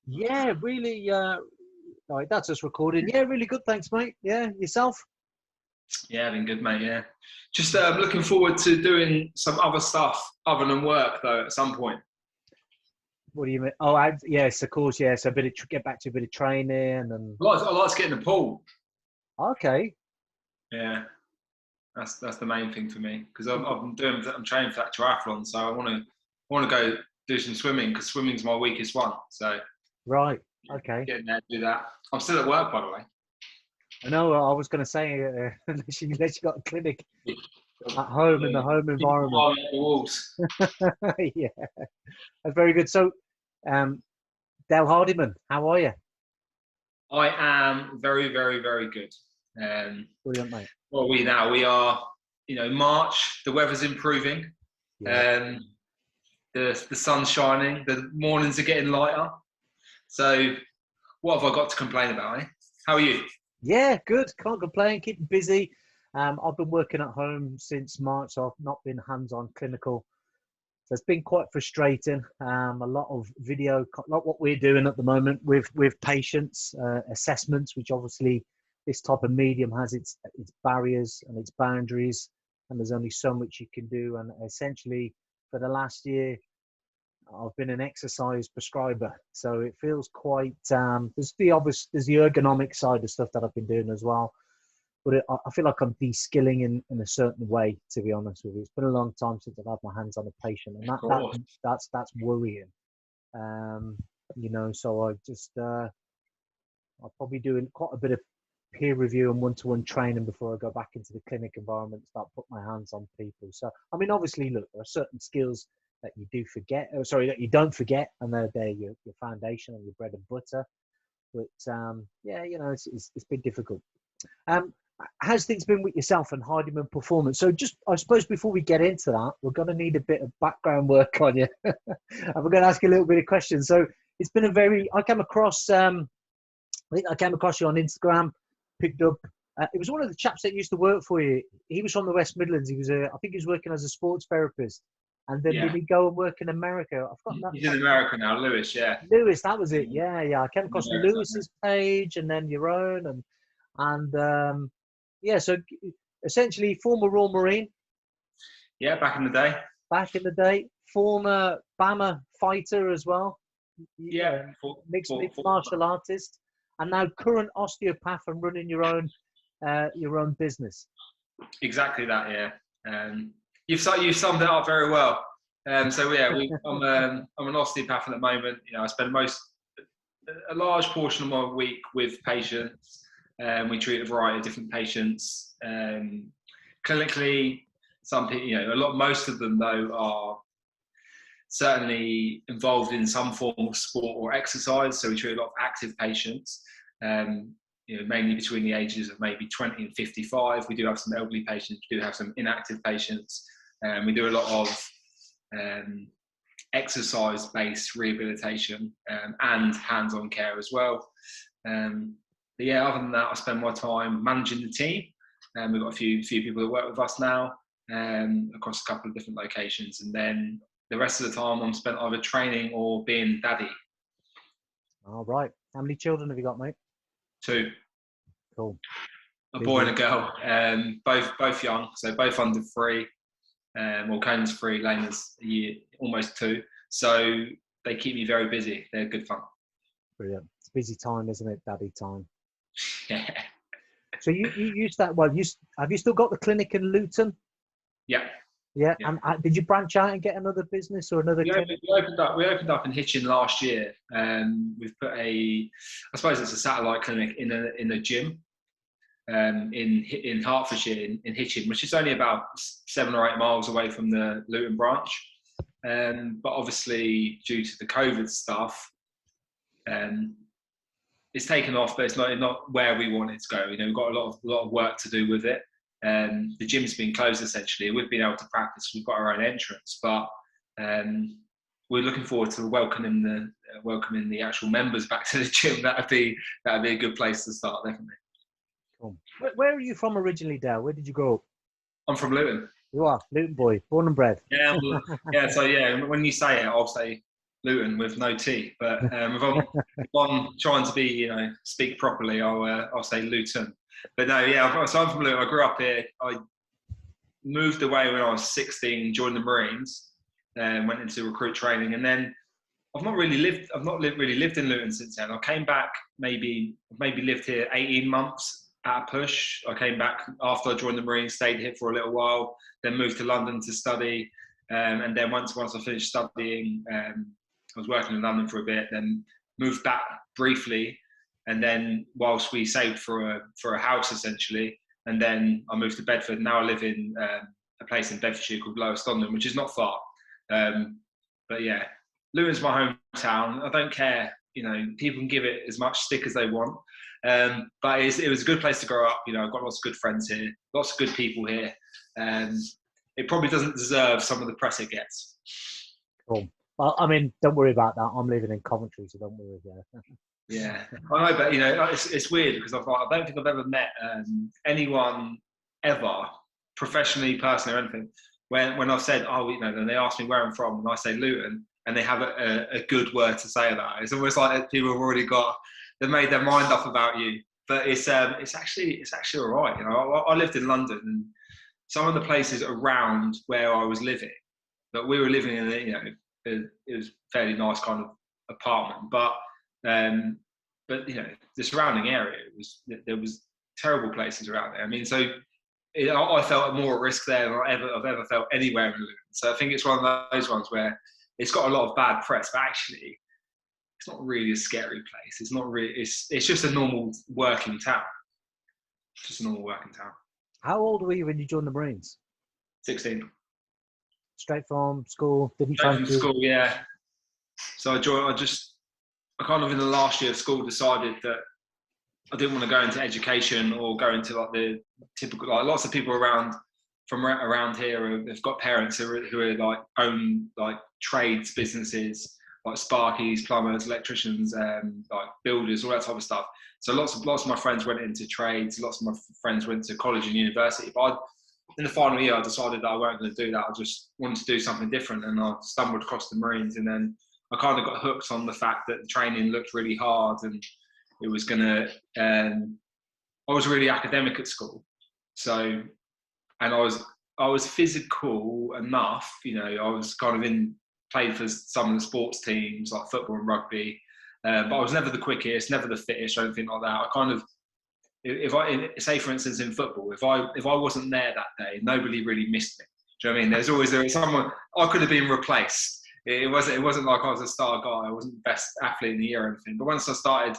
Yeah, really. Right, that's us recording. Yeah, really good. Thanks, mate. Yeah, yourself? Yeah, been good, mate. Yeah, just looking forward to doing some other stuff other than work, though. At some point. What do you mean? Oh, yes, of course. Yeah, so get back to a bit of training and. I like to get in the pool. Okay. Yeah, that's the main thing for me because I'm training for that triathlon, so I want to go do some swimming because swimming's my weakest one. So Right. Okay. getting there to do that. I'm still at work, by the way. I know. I was going to say, unless you got a clinic at home in the home environment. The walls. Yeah, that's very good. So, Dale Hardiman, how are you? I am very, very, very good. Brilliant, mate. What are we now? We are, March. The weather's improving. Yeah. The sun's shining. The mornings are getting lighter. So, what have I got to complain about? How are you? Yeah, good. Can't complain. Keeping busy. I've been working at home since March, so I've not been hands-on clinical. So it's been quite frustrating. A lot of video, not what we're doing at the moment with patients, assessments, which obviously this type of medium has its barriers and its boundaries, and there's only so much you can do. And essentially, for the last year, I've been an exercise prescriber, so it feels quite. There's the ergonomic side of stuff that I've been doing as well, but I feel like I'm de-skilling in a certain way. To be honest with you, it's been a long time since I've had my hands on a patient, and that's worrying. So I just I'll probably do quite a bit of peer review and one-to-one training before I go back into the clinic environment and start putting my hands on people. So I mean, obviously, look, there are certain skills that you do forget, that you don't forget, and they're your foundation and your bread and butter. But it's been difficult. How's things been with yourself and Hardiman Performance? So just, I suppose, before we get into that, we're going to need a bit of background work on you. And we're going to ask you a little bit of questions. So it's been I came across you on Instagram, picked up. It was one of the chaps that used to work for you. He was from the West Midlands. I think he was working as a sports therapist. And then did he go and work in America? I've forgotten that. He's in America now, Lewis, yeah. Lewis, that was it. Yeah. I came across Lewis's page and then your own. So essentially former Royal Marine. Yeah, back in the day. Former BAMMA fighter as well. Yeah. Mixed martial artist. And now current osteopath and running your own business. Exactly that, yeah. You've summed it up very well. I'm an osteopath at the moment. I spend a large portion of my week with patients. We treat a variety of different patients. Clinically, some people, most of them though are certainly involved in some form of sport or exercise. So we treat a lot of active patients. Mainly between the ages of maybe 20 and 55. We do have some elderly patients, we do have some inactive patients. We do a lot of exercise-based rehabilitation and hands-on care as well. But yeah, other than that, I spend my time managing the team. We've got a few people that work with us now across a couple of different locations. And then the rest of the time I'm spent either training or being daddy. All right. How many children have you got, mate? 2. Cool. A boy and a girl, both young, so both under 3. Conan's 3, Lena's a year, almost 2. So they keep me very busy. They're good fun. Brilliant. It's busy time, isn't it? Daddy time. Yeah. So you used that. Well, have you still got the clinic in Luton? Yeah. Yeah. And did you branch out and get another business or another clinic? We opened up in Hitchin last year. We've put I suppose it's a satellite clinic in a gym in Hertfordshire in Hitchin, which is only about 7 or 8 miles away from the Luton branch. But obviously, due to the COVID stuff, it's taken off, but it's not where we want it to go. We've got a lot of work to do with it. The gym's been closed essentially. We've been able to practice. We've got our own entrance, but we're looking forward to welcoming the actual members back to the gym. That'd be a good place to start, definitely. Cool. Where are you from originally, Dale? Where did you grow up? I'm from Luton. You are Luton boy, born and bred. Yeah, yeah. So yeah, when you say it, I'll say Luton with no T. But if I'm trying to be, you know, speak properly, I'll say Luton. But no, yeah. So I'm from Luton. I grew up here. I moved away when I was 16, joined the Marines, and went into recruit training, and then I've not really lived in Luton since then. I came back maybe lived here 18 months at a push. I came back after I joined the Marines, stayed here for a little while, then moved to London to study, and then once I finished studying, I was working in London for a bit, then moved back briefly, and then whilst we saved for a house essentially, and then I moved to Bedford. Now I live in a place in Bedfordshire called Lower Stondon, which is not far. But yeah, Luton's my hometown. I don't care, you know, people can give it as much stick as they want. But it was a good place to grow up. You know, I've got lots of good friends here, lots of good people here. It probably doesn't deserve some of the press it gets. Cool. Well, I mean, don't worry about that. I'm living in Coventry, so don't worry. Yeah, I know, but you know, it's weird because I don't think I've ever met anyone ever, professionally, personally, or anything. When I've said, oh, you know, then they ask me where I'm from, and I say Luton, and they have a good word to say about it. It's almost like people have already they've made their mind up about you. But it's actually all right. You know, I lived in London, and some of the places around where I was living, that we were living in, you know, it was fairly nice kind of apartment, but you know, the surrounding area there was terrible places around there. I mean, so I felt more at risk there than I've ever felt anywhere in Luton. So I think it's one of those ones where it's got a lot of bad press, but actually it's not really a scary place. It's not really. It's just a normal working town. Just a normal working town. How old were you when you joined the Marines? 16. Straight from school? Straight from school, yeah. So I kind of in the last year of school decided that I didn't want to go into education or go into like the typical, like lots of people around here have got parents who are like own like trades businesses, like sparkies, plumbers, electricians, like builders, all that type of stuff. So lots of my friends went into trades, lots of my friends went to college and university. But in the final year, I decided that I weren't going to do that. I just wanted to do something different, and I stumbled across the Marines, and then I kind of got hooked on the fact that the training looked really hard, and it was gonna. I was really academic at school, so, and I was physical enough. You know, I was kind of played for some of the sports teams like football and rugby, but I was never the quickest, never the fittest, or anything like that. I kind of, if I say for instance in football, if I wasn't there that day, nobody really missed me. Do you know what I mean? There was someone I could have been replaced. It wasn't like I was a star guy. I wasn't the best athlete in the year or anything. But once I started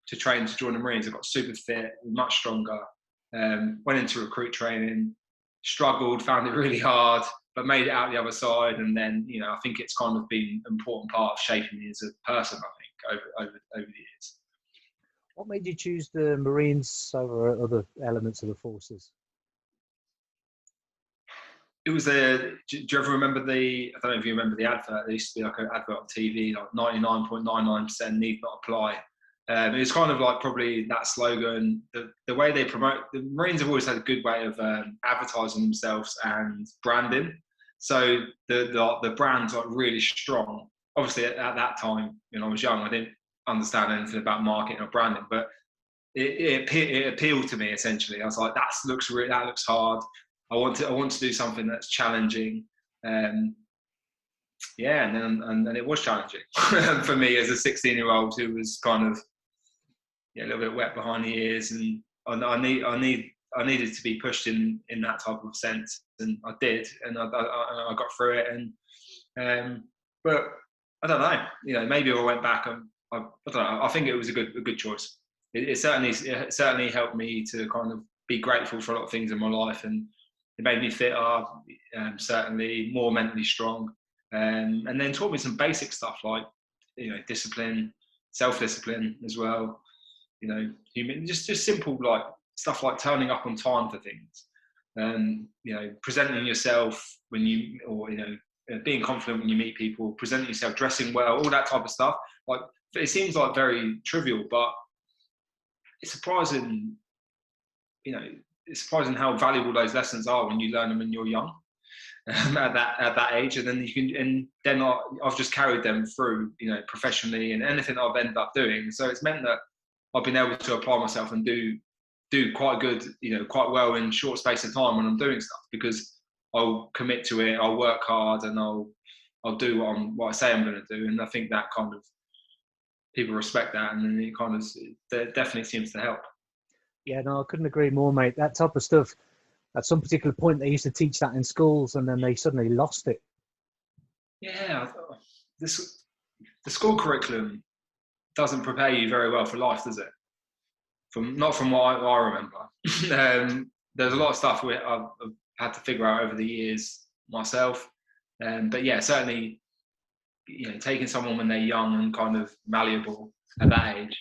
to train to join the Marines, I got super fit, much stronger. Went into recruit training, struggled, found it really hard, but made it out the other side. And then, you know, I think it's kind of been an important part of shaping me as a person, I think, over the years. What made you choose the Marines over other elements of the forces? It was do you ever remember I don't know if you remember the advert. There used to be like an advert on TV, like 99.99% need not apply. It was kind of like probably that slogan. The way they promote, the Marines have always had a good way of advertising themselves and branding. So the brand's like really strong. Obviously at that time, when I was young, I didn't understand anything about marketing or branding, but it appealed to me essentially. I was like, that looks hard. I want to do something that's challenging. Yeah, and then it was challenging for me as a 16-year-old who was kind of a little bit wet behind the ears, and I needed to be pushed in that type of sense, and I did, and I got through it. And but I don't know, you know, maybe if I went back, I don't know. I think it was a good choice. It certainly helped me to kind of be grateful for a lot of things in my life, and it made me fitter, certainly more mentally strong, and then taught me some basic stuff like, you know, discipline, self-discipline as well. You know, just simple like stuff like turning up on time for things, you know, presenting yourself being confident when you meet people, presenting yourself, dressing well, all that type of stuff. Like, it seems like very trivial, but it's surprising. You know, it's surprising how valuable those lessons are when you learn them when you're young. at that age, and then I've just carried them through, professionally, and anything I've ended up doing. So it's meant that I've been able to apply myself and do quite good, quite well in short space of time when I'm doing stuff, because I'll commit to it, I'll work hard, and I'll do what I say I'm going to do. And I think that kind of, people respect that, and then that definitely seems to help. Yeah, no, I couldn't agree more, mate. That type of stuff, at some particular point, they used to teach that in schools, and then they suddenly lost it. Yeah, the school curriculum doesn't prepare you very well for life, does it? Not from what I remember. There's a lot of stuff I've had to figure out over the years myself. But yeah, certainly, taking someone when they're young and kind of malleable at that age,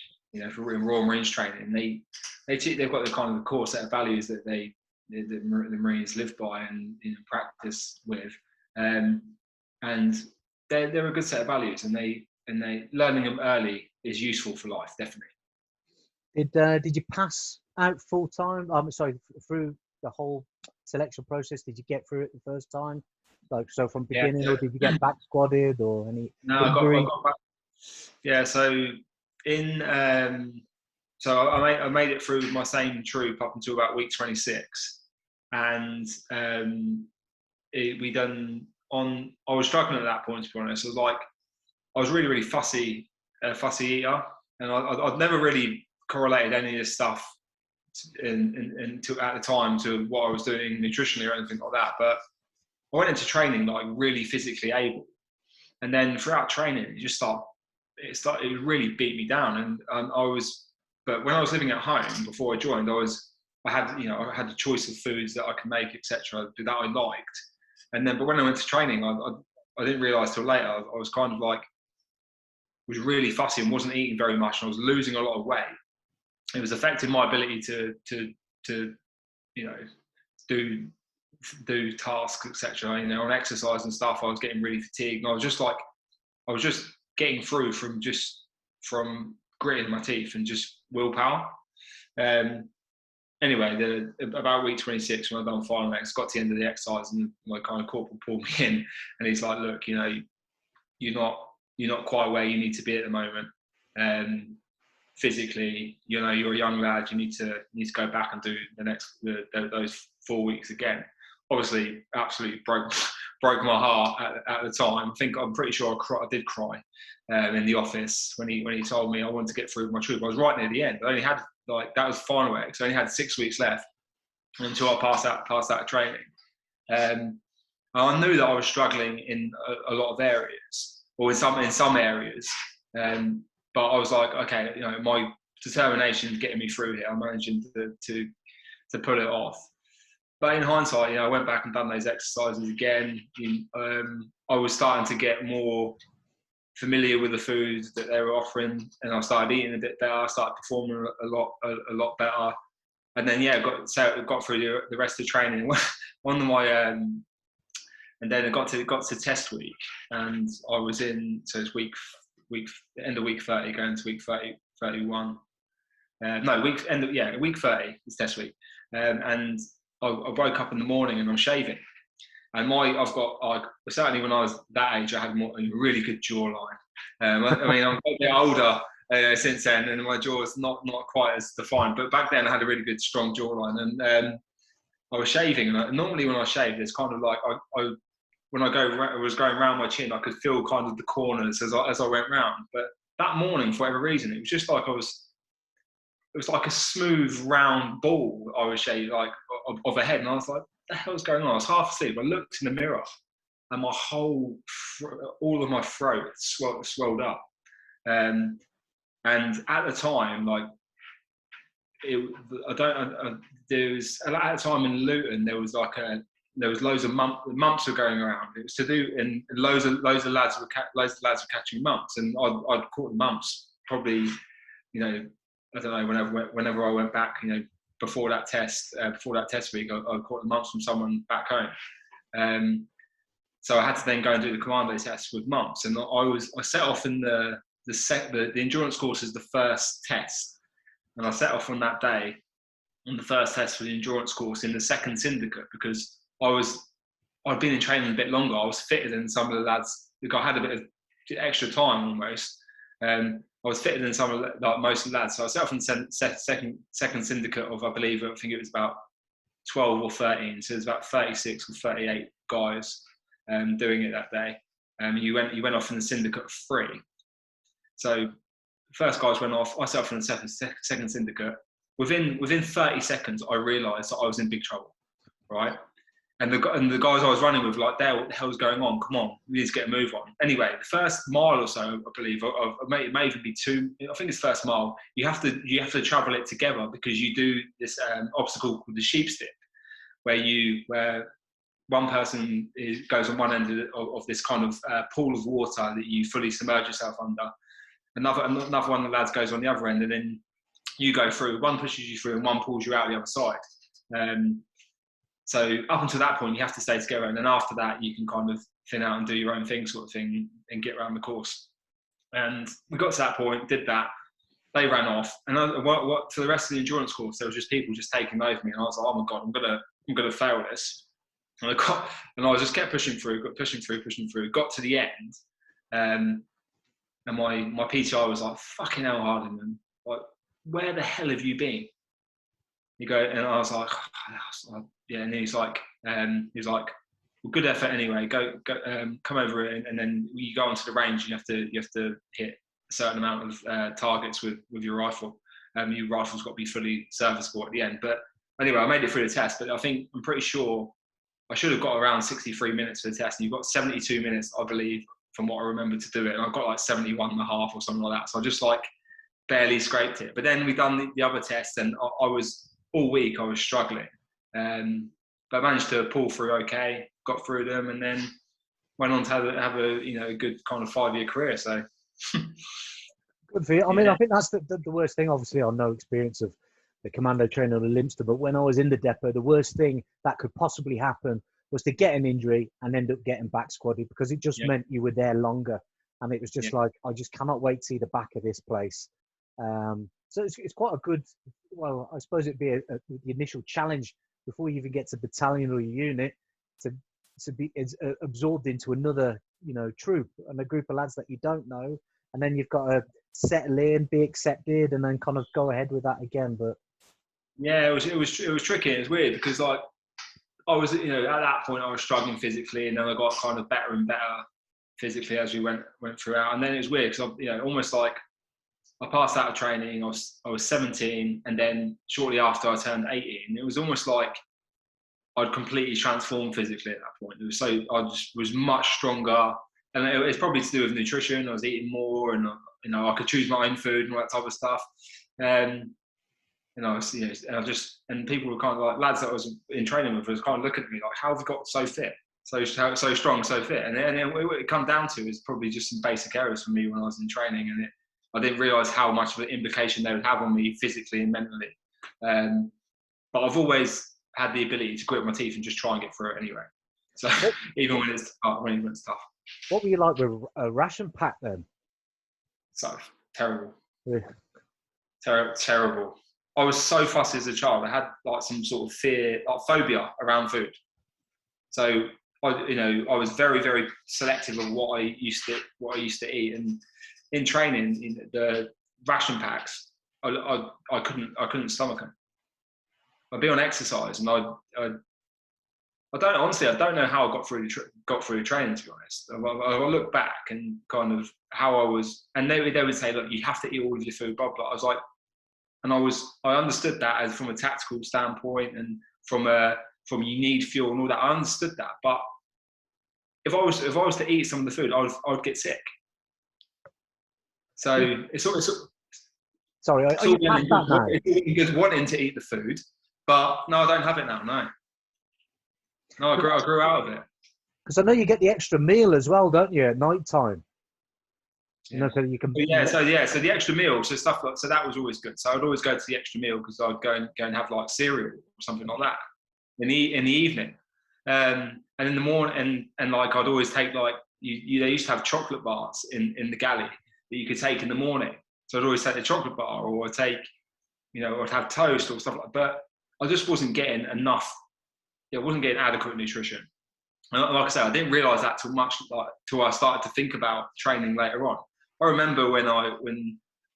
for Royal Marines training, they've got the kind of the core set of values that the Marines live by and practice with, and they're a good set of values, and they learning them early is useful for life, definitely. Did you pass out full time? Through the whole selection process. Did you get through it the first time? Like, so from beginning, yeah. Or did you get back squadded or any? No, I got back. Yeah, so I made it through my same troop up until about week 26, and I was struggling at that point, to be honest. I was really, really fussy eater, and I'd never really correlated any of this stuff until at the time to what I was doing nutritionally or anything like that. But I went into training like really physically able, and then throughout training, it really beat me down. But when I was living at home before I joined, I had the choice of foods that I could make, etc., that I liked. But when I went to training, I didn't realise till later, I was kind of was really fussy and wasn't eating very much, and I was losing a lot of weight. It was affecting my ability to do tasks, etc. On exercise and stuff, I was getting really fatigued, and I was just getting through from gritting my teeth and just willpower. Anyway, about week 26, when I done final X, got to the end of the exercise, and my kind of corporal pulled me in, and he's like, "Look, you're not quite where you need to be at the moment. Physically, you're a young lad. You need to go back and do those 4 weeks again." Obviously, absolutely broke my heart at the time. I'm pretty sure I did cry in the office when he told me I wanted to get through my troop. I was right near the end. I only had that was final X. I only had 6 weeks left until I passed out training. I knew that I was struggling in a lot of areas, or in some areas. But I was like, okay, my determination is getting me through here. I'm managing to pull it off. But in hindsight, I went back and done those exercises again. I was starting to get more familiar with the foods that they were offering, and I started eating a bit better. I started performing a lot better. And then got through the rest of the training. One of my and then it got to test week, and I was in. So it's week end of week 30, going to week 31. Week 30 is test week, and I woke up in the morning and I'm shaving, and certainly when I was that age, I had a really good jawline. I'm a bit older since then, and my jaw is not quite as defined, but back then I had a really good strong jawline, and I was shaving, and normally when I shave, there's kind of like when I was going around my chin, I could feel kind of the corners as I went round. But that morning, for whatever reason, it was just like it was like a smooth round ball I was shaving of a head, and I was like, what the hell's going on? I was half asleep. I looked in the mirror, and my all of my throat swelled up. And at the time, there was at the time in Luton, there was loads of mumps were going around. It was to do, and loads of lads were catching mumps, and I'd caught the mumps probably, I don't know, whenever I went back, before that test week, I caught the mumps from someone back home. So I had to then go and do the commando test with mumps, and I set off in the endurance course as the first test, and I set off on that day on the first test for the endurance course in the second syndicate, because I was I'd been in training a bit longer. I was fitter than some of the lads. I had a bit of extra time almost. I was fitter than some of like most of the lads. So I set off in the second syndicate of, I think it was about 12 or 13. So there's about 36 or 38 guys doing it that day. You went off in the syndicate of 3. So first guys went off. I set off in the second syndicate. Within 30 seconds, I realised that I was in big trouble, right? And the guys I was running with, like, Dale, what the hell's going on? Come on, we need to get a move on. Anyway, the first mile or so, I believe, it may even be 2. I think it's first mile. You have to travel it together, because you do this obstacle called the sheep stick, where one person goes on one end of this kind of pool of water that you fully submerge yourself under. Another one of the lads goes on the other end, and then you go through. One pushes you through, and one pulls you out the other side. So up until that point, you have to stay together, and then after that, you can kind of thin out and do your own thing, sort of thing, and get around the course. And we got to that point, did that. They ran off, and for the rest of the endurance course, there was just people just taking over me, and I was like, oh my god, I'm gonna fail this. And I just kept pushing through. Got to the end, and my PTI was like, fucking hell, Hardiman, like, where the hell have you been? You go, and I was like, yeah. And he's like, well, good effort anyway. Go, come over it, and then you go onto the range. You have to hit a certain amount of targets with your rifle. Your rifle's got to be fully serviceable at the end. But anyway, I made it through the test. But I'm pretty sure I should have got around 63 minutes for the test. And you've got 72 minutes, I believe, from what I remember, to do it. And I got like 71 and a half or something like that. So I just like barely scraped it. But then we done the other test, and I was all week I was struggling. But I managed to pull through okay, got through them, and then went on to have a good kind of 5-year career. So good for you. I mean, I think that's the worst thing. Obviously, I no experience of the commando training or the Limster, but when I was in the depot, the worst thing that could possibly happen was to get an injury and end up getting back squadded, because it just meant you were there longer, and it was just like, I just cannot wait to see the back of this place. So it's quite a good, well, I suppose it'd be the initial challenge before you even get to battalion or your unit to be absorbed into another, troop and a group of lads that you don't know, and then you've got to settle in, be accepted, and then kind of go ahead with that again. But yeah, it was tricky. It was weird, because like I was, at that point I was struggling physically, and then I got kind of better and better physically as we went throughout. And then it was weird, because almost like I passed out of training. I was 17, and then shortly after I turned 18, it was almost like I'd completely transformed physically at that point. I just was much stronger, and it's probably to do with nutrition. I was eating more, and I could choose my own food and all that type of stuff. And and people were kind of like, lads that I was in training with was kind of looking at me like, how have you got so fit, so strong, so fit? And then what it come down to is probably just some basic errors for me when I was in training, and I didn't realise how much of an implication they would have on me physically and mentally. But I've always had the ability to grit my teeth and just try and get through it anyway. So even when it's tough. What were you like with a ration pack then? So terrible. Yeah. Terrible. I was so fussy as a child. I had like some sort of fear, like phobia around food. So I was very, very selective of what I used to eat. And in training, in the ration packs, I couldn't stomach them. I'd be on exercise, and I don't know how I got through the training, to be honest. I look back and kind of how I was, and they would say, look, you have to eat all of your food, blah blah. I was like, and I understood that as from a tactical standpoint, and from you need fuel and all that. I understood that, but if I was to eat some of the food, I'd get sick. So it's sorry, are you past that now? It's good wanting to eat the food, but no, I don't have it now. No, I grew out of it. Because I know you get the extra meal as well, don't you, at night time? Yeah. So you can. So the extra meal, so stuff like, so that was always good. So I'd always go to the extra meal, because I'd go and have like cereal or something like that in the evening, and in the morning, and like I'd always take like they used to have chocolate bars in the galley that you could take in the morning. So I'd always take the chocolate bar, or I'd take, I'd have toast or stuff like that. But I just wasn't getting enough. I wasn't getting adequate nutrition. like I said, I didn't realise that till I started to think about training later on. I remember when I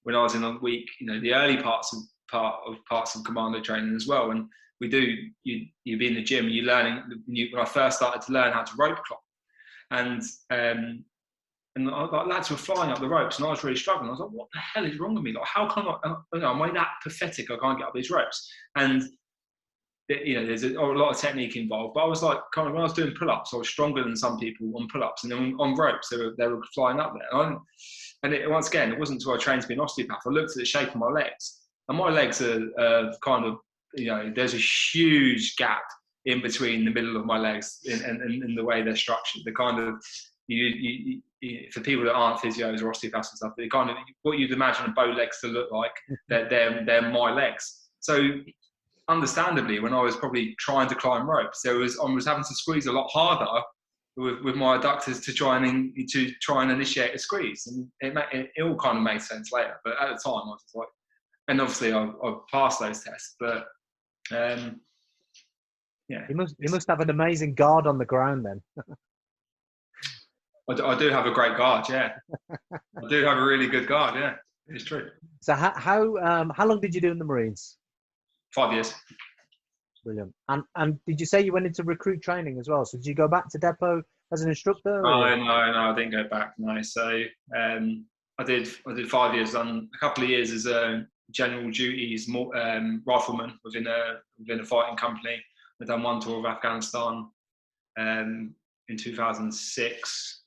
was in a week, the early parts of commando training as well. And you'd be in the gym and you're learning. When I first started to learn how to rope climb, and lads were flying up the ropes, and I was really struggling. I was like, "What the hell is wrong with me? Like, how come am I that pathetic? I can't get up these ropes." And there's a lot of technique involved. But I was like, when I was doing pull-ups, I was stronger than some people on pull-ups, and then on ropes, they were flying up there. Once again, it wasn't until I trained to be an osteopath. I looked at the shape of my legs, and my legs are kind of, there's a huge gap in between the middle of my legs and the way they're structured. The kind of for people that aren't physios or osteopaths and stuff, they kind of what you'd imagine a bow legs to look like. They're my legs. So understandably, when I was probably trying to climb ropes, I was having to squeeze a lot harder with my adductors to try and initiate a squeeze, and it all kind of made sense later. But at the time, I was just like, and obviously I passed those tests, but yeah. You must have an amazing guard on the ground then. I do have a great guard, yeah. I do have a really good guard, yeah. It's true. So how long did you do in the Marines? 5 years. Brilliant. And did you say you went into recruit training as well? So did you go back to depot as an instructor? No, I didn't go back. No. So I did 5 years, done a couple of years as a general duties rifleman within a fighting company. I've done one tour of Afghanistan in 2006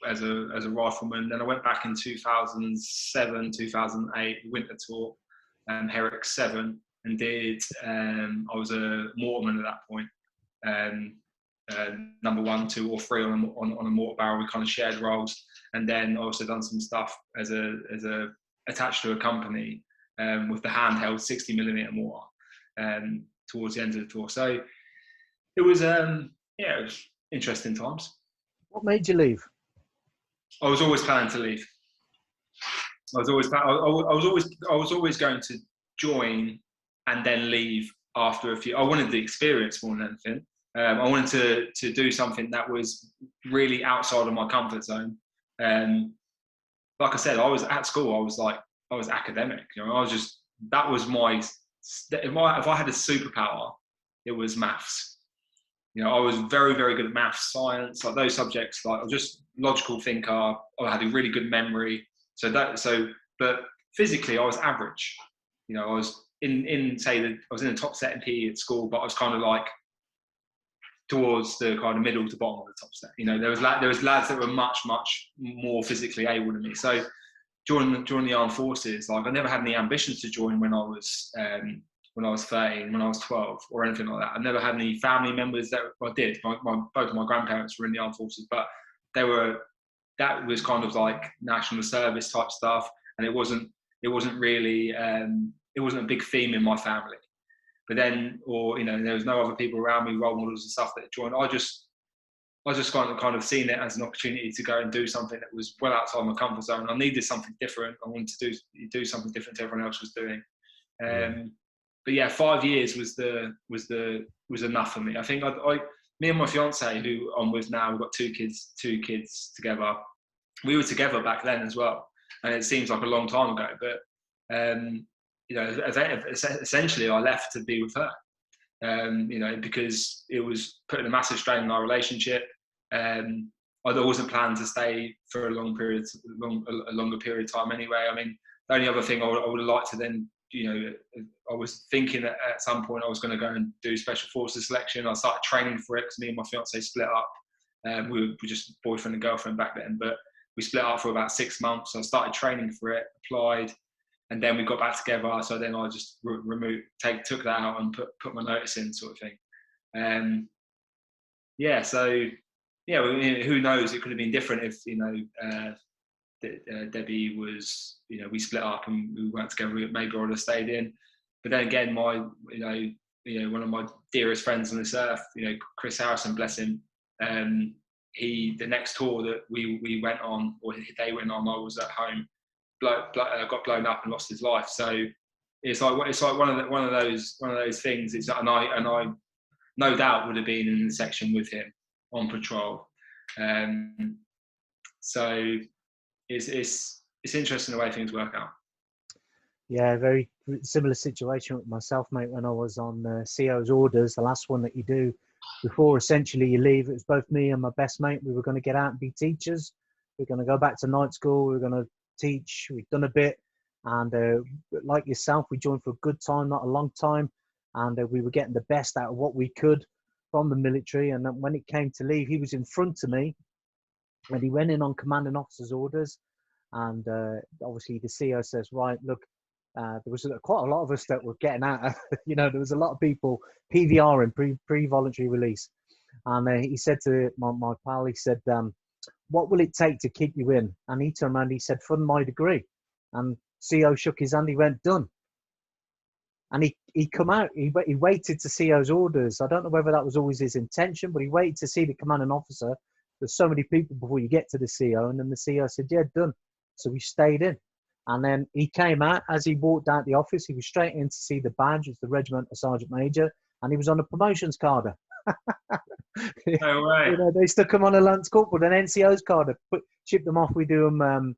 as a rifleman. Then I went back in 2007, 2008 winter tour, Herrick 7, and did. I was a mortarman at that point. Number 1, 2, or 3 on a mortar barrel. We kind of shared roles, and then I also done some stuff as a attached to a company with the handheld 60mm mortar towards the end of the tour. So it was it was interesting times. What made you leave? I was always planning to leave. I was always going to join and then leave after a few. I wanted the experience more than anything. I wanted to do something that was really outside of my comfort zone. Like I said, I was at school. I was academic. That was my. If I had a superpower, it was maths. I was very, very good at maths, science, like those subjects. Like I was just logical thinker. I had a really good memory. But physically, I was average. I was in the top set in PE at school, but I was kind of like towards the kind of middle to bottom of the top set. There was lads that were much, much more physically able than me. So during the armed forces, like I never had any ambitions to join when I was 13, when I was 12, or anything like that. I never had any family members that I did. Both of my grandparents were in the armed forces, but that was kind of like national service type stuff, and it wasn't really it wasn't a big theme in my family. But then, there was no other people around me, role models and stuff that joined. I just kind of seen it as an opportunity to go and do something that was well outside my comfort zone. I needed something different. I wanted to do something different to everyone else was doing. But yeah, 5 years was enough for me. I think me and my fiance, who I'm with now, we've got two kids together. We were together back then as well, and it seems like a long time ago. But essentially, I left to be with her. Because it was putting a massive strain on our relationship. I wasn't planning to stay for a longer period of time anyway. I mean, the only other thing I would have liked to then, I was thinking that at some point I was going to go and do special forces selection. I started training for it because me and my fiance split up. We were just boyfriend and girlfriend back then, but we split up for about 6 months. So I started training for it, applied, and then we got back together. So then I just took that out and put my notice in, sort of thing. Who knows? It could have been different if Debbie was, we split up and we weren't together. Maybe I would have stayed in. But then again, one of my dearest friends on this earth, Chris Harrison, bless him. The next tour that we went on, or they went on, I was at home. Got blown up and lost his life. So it's like one of those things. And I no doubt would have been in the section with him. on patrol. So it's interesting the way things work out. Yeah, very similar situation with myself, mate. When I was on CO's orders, the last one that you do before essentially you leave, it was both me and my best mate. We were going to get out and be teachers. We are going to go back to night school. We were going to teach. We've done a bit, and like yourself, we joined for a good time, not a long time, and we were getting the best out of what we could from the military. And then when it came to leave, he was in front of me, and he went in on commanding officer's orders. And obviously the CO says, right, look, there was quite a lot of us that were getting out. There was a lot of people PVR in pre-voluntary release. And he said to my pal, he said, what will it take to keep you in? And he turned around, he said, fund my degree. And CO shook his hand, he went, done. And he come out, he waited to CO's orders. I don't know whether that was always his intention, but he waited to see the commanding officer. There's so many people before you get to the CO. And then the CO said, yeah, done. So we stayed in. And then he came out, as he walked out the office, he was straight in to see the badge. It's the regimental sergeant major. And he was on a promotions card. No way. They stuck him on a Lance Corporal, an NCO's card. Ship them off. We do them,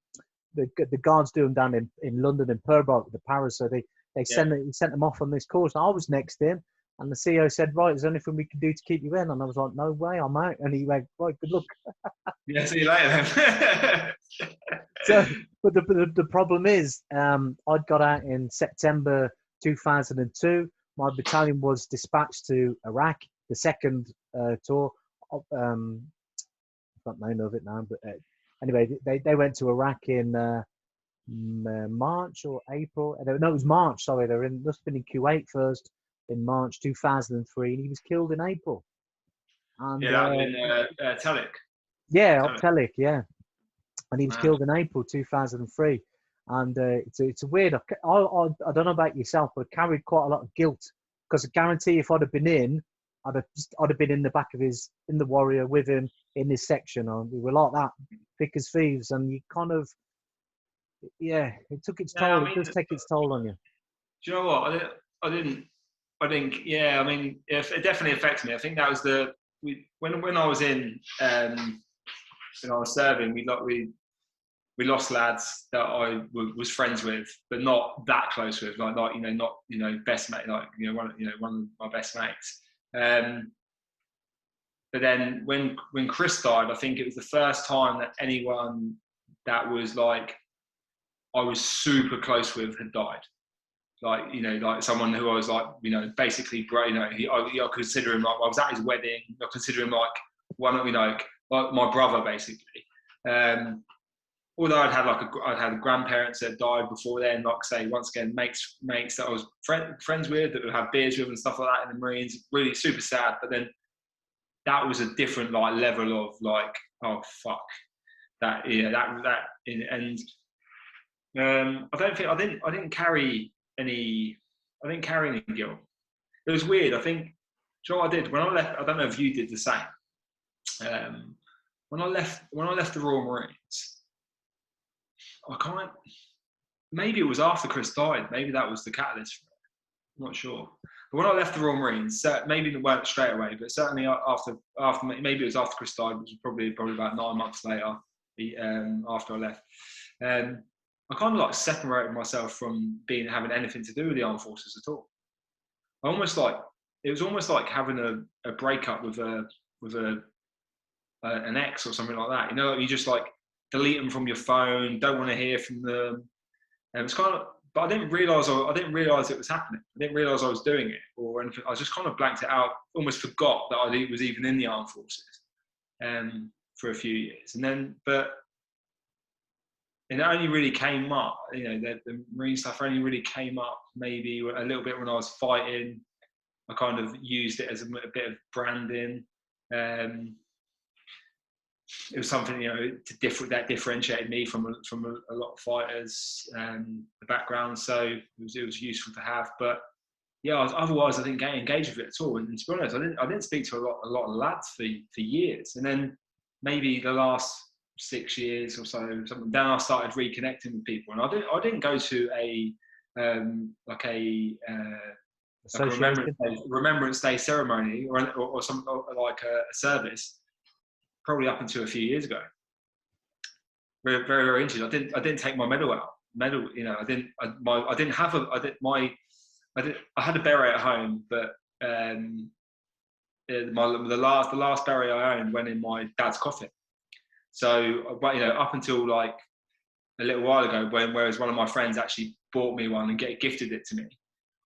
the guards do them down in London and Purbright with the Paras. So he sent them off on this course. And I was next to him. And the CEO said, right, is there anything we can do to keep you in? And I was like, no way, I'm out. And he went, right, good luck. Yeah, see you later then. So, but the problem is, I'd got out in September 2002. My battalion was dispatched to Iraq, the second tour. I can't know of it now, but anyway, they went to Iraq in March or April. No, it was March. Sorry, they must have been in Kuwait first in March 2003, and he was killed in April. And, that was in Telic. Yeah, Telic, yeah. And he was killed in April 2003. And it's a weird. I don't know about yourself, but I carried quite a lot of guilt, because I guarantee if I'd have been in, I'd have been in the back of in the Warrior with him in this section. And we were like that, thick as thieves. And you kind of, it took its toll. It does take its toll on you. Do you know what? I think, yeah, I mean, it definitely affects me. I think that was when I was in, when I was serving, we lost lads that I was friends with, but not that close with, not best mate, one of my best mates. But then when Chris died, I think it was the first time that anyone that was like I was super close with had died. Like someone who I was like, basically great. I consider him like, I was at his wedding. I consider him like one of, like my brother basically. Although I'd had grandparents that died before then, like say once again mates that I was friends with, that would have beers with and stuff like that in the Marines. Really super sad. But then that was a different like level of like, oh fuck, that and I didn't carry any guilt. It was weird. I think, do you know what I did when I left? I don't know if you did the same. When I left the Royal Marines, maybe it was after Chris died. Maybe that was the catalyst for it. I'm not sure. But when I left the Royal Marines, maybe it weren't straight away, but certainly after maybe it was after Chris died, which was probably about 9 months later, after I left. I kind of like separated myself from having anything to do with the armed forces at all. It was almost like having a breakup with an ex or something like that. You just like delete them from your phone, don't want to hear from them. And it's kind of, but I didn't realize it was happening. I didn't realize I was doing it or anything. I just kind of blanked it out, almost forgot that I was even in the armed forces for a few years. And then, but it only really came up, the Marine stuff only really came up maybe a little bit when I was fighting. I kind of used it as a bit of branding. It was something, that differentiated me from a lot of fighters, the background. So it was useful to have. But yeah, otherwise I didn't get engaged with it at all. And to be honest, I didn't speak to a lot of lads for years. And then maybe the last 6 years or so, then I started reconnecting with people. And I didn't go to a Remembrance Day ceremony or some like a service probably up until a few years ago. Very, very, very interesting. I didn't take my medal out. You know, I had a beret at home, but the last beret I owned went in my dad's coffin. So, but you know, up until like a little while ago, whereas one of my friends actually bought me one and gifted it to me,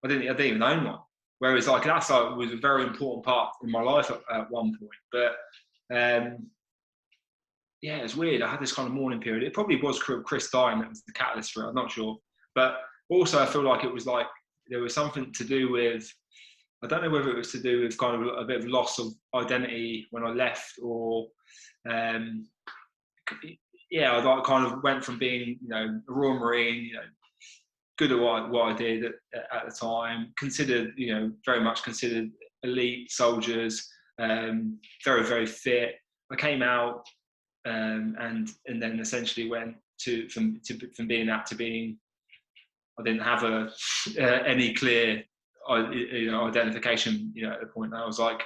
I didn't even own one. Whereas like that's like was a very important part in my life at one point. But yeah, it's weird. I had this kind of mourning period. It probably was Chris dying that was the catalyst for it. I'm not sure, but also I feel like it was like there was something to do with, I don't know whether it was to do with kind of a bit of loss of identity when I left, or yeah, I like kind of went from being, you know, a Royal Marine, you know, good at what I did at the time, considered, you know, very much considered elite soldiers, very, very fit. I came out and then essentially went from being that to being, I didn't have any clear you know, identification, you know, at the point that I was like,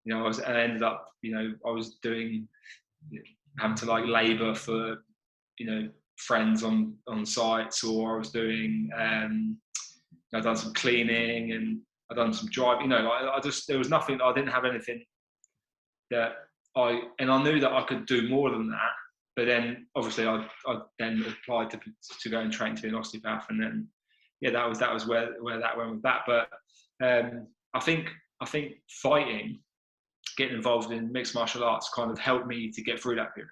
you know, I ended up, you know, I was doing, you know, having to like labour for, you know, friends on sites, or I was doing, I've done some cleaning and I've done some driving, you know, like I just, there was nothing, I didn't have anything that I knew that I could do more than that. But then obviously I then applied to go and train to be an osteopath, and then yeah, that was where that went with that. But I think fighting, getting involved in mixed martial arts, kind of helped me to get through that period.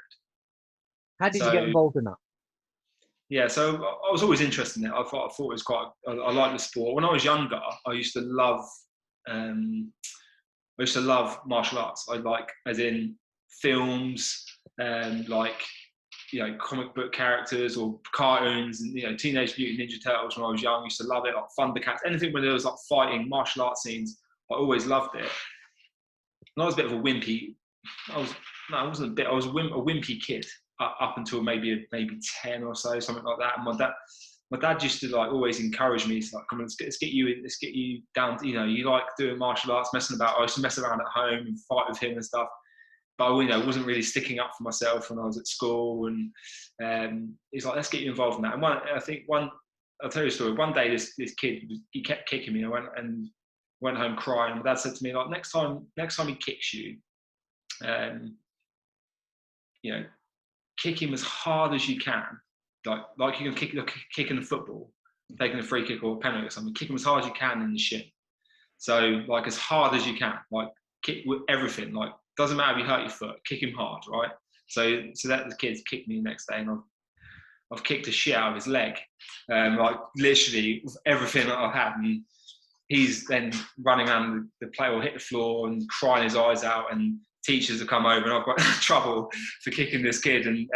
How did you get involved in that? Yeah, so I was always interested in it. I thought it was quite. I liked the sport. When I was younger, I used to love martial arts. I like, as in films, like, you know, comic book characters or cartoons, and, you know, Teenage Mutant Ninja Turtles. When I was young, I used to love it. Like Thundercats, anything where there was like fighting, martial arts scenes, I always loved it. And I was a bit of a wimpy. I was a wimpy kid up until maybe 10 or so, something like that. And my dad used to like always encourage me. He's like, come on, let's get you down. You know, you like doing martial arts, messing about. I used to mess around at home and fight with him and stuff. But I, you know, wasn't really sticking up for myself when I was at school. And he's like, let's get you involved in that. And I'll tell you a story. One day, this kid, he kept kicking me. I went home crying. My dad said to me, like, next time he kicks you, you know, kick him as hard as you can. Like you can kick in the football, taking a free kick or a penalty or something. Kick him as hard as you can in the shin. So like as hard as you can, like kick with everything. Like doesn't matter if you hurt your foot, kick him hard, right? So that the kids kicked me the next day, and I've kicked the shit out of his leg, like literally with everything that I've had. And he's then running around the play or hit the floor and crying his eyes out, and teachers have come over, and I've got trouble for kicking this kid. And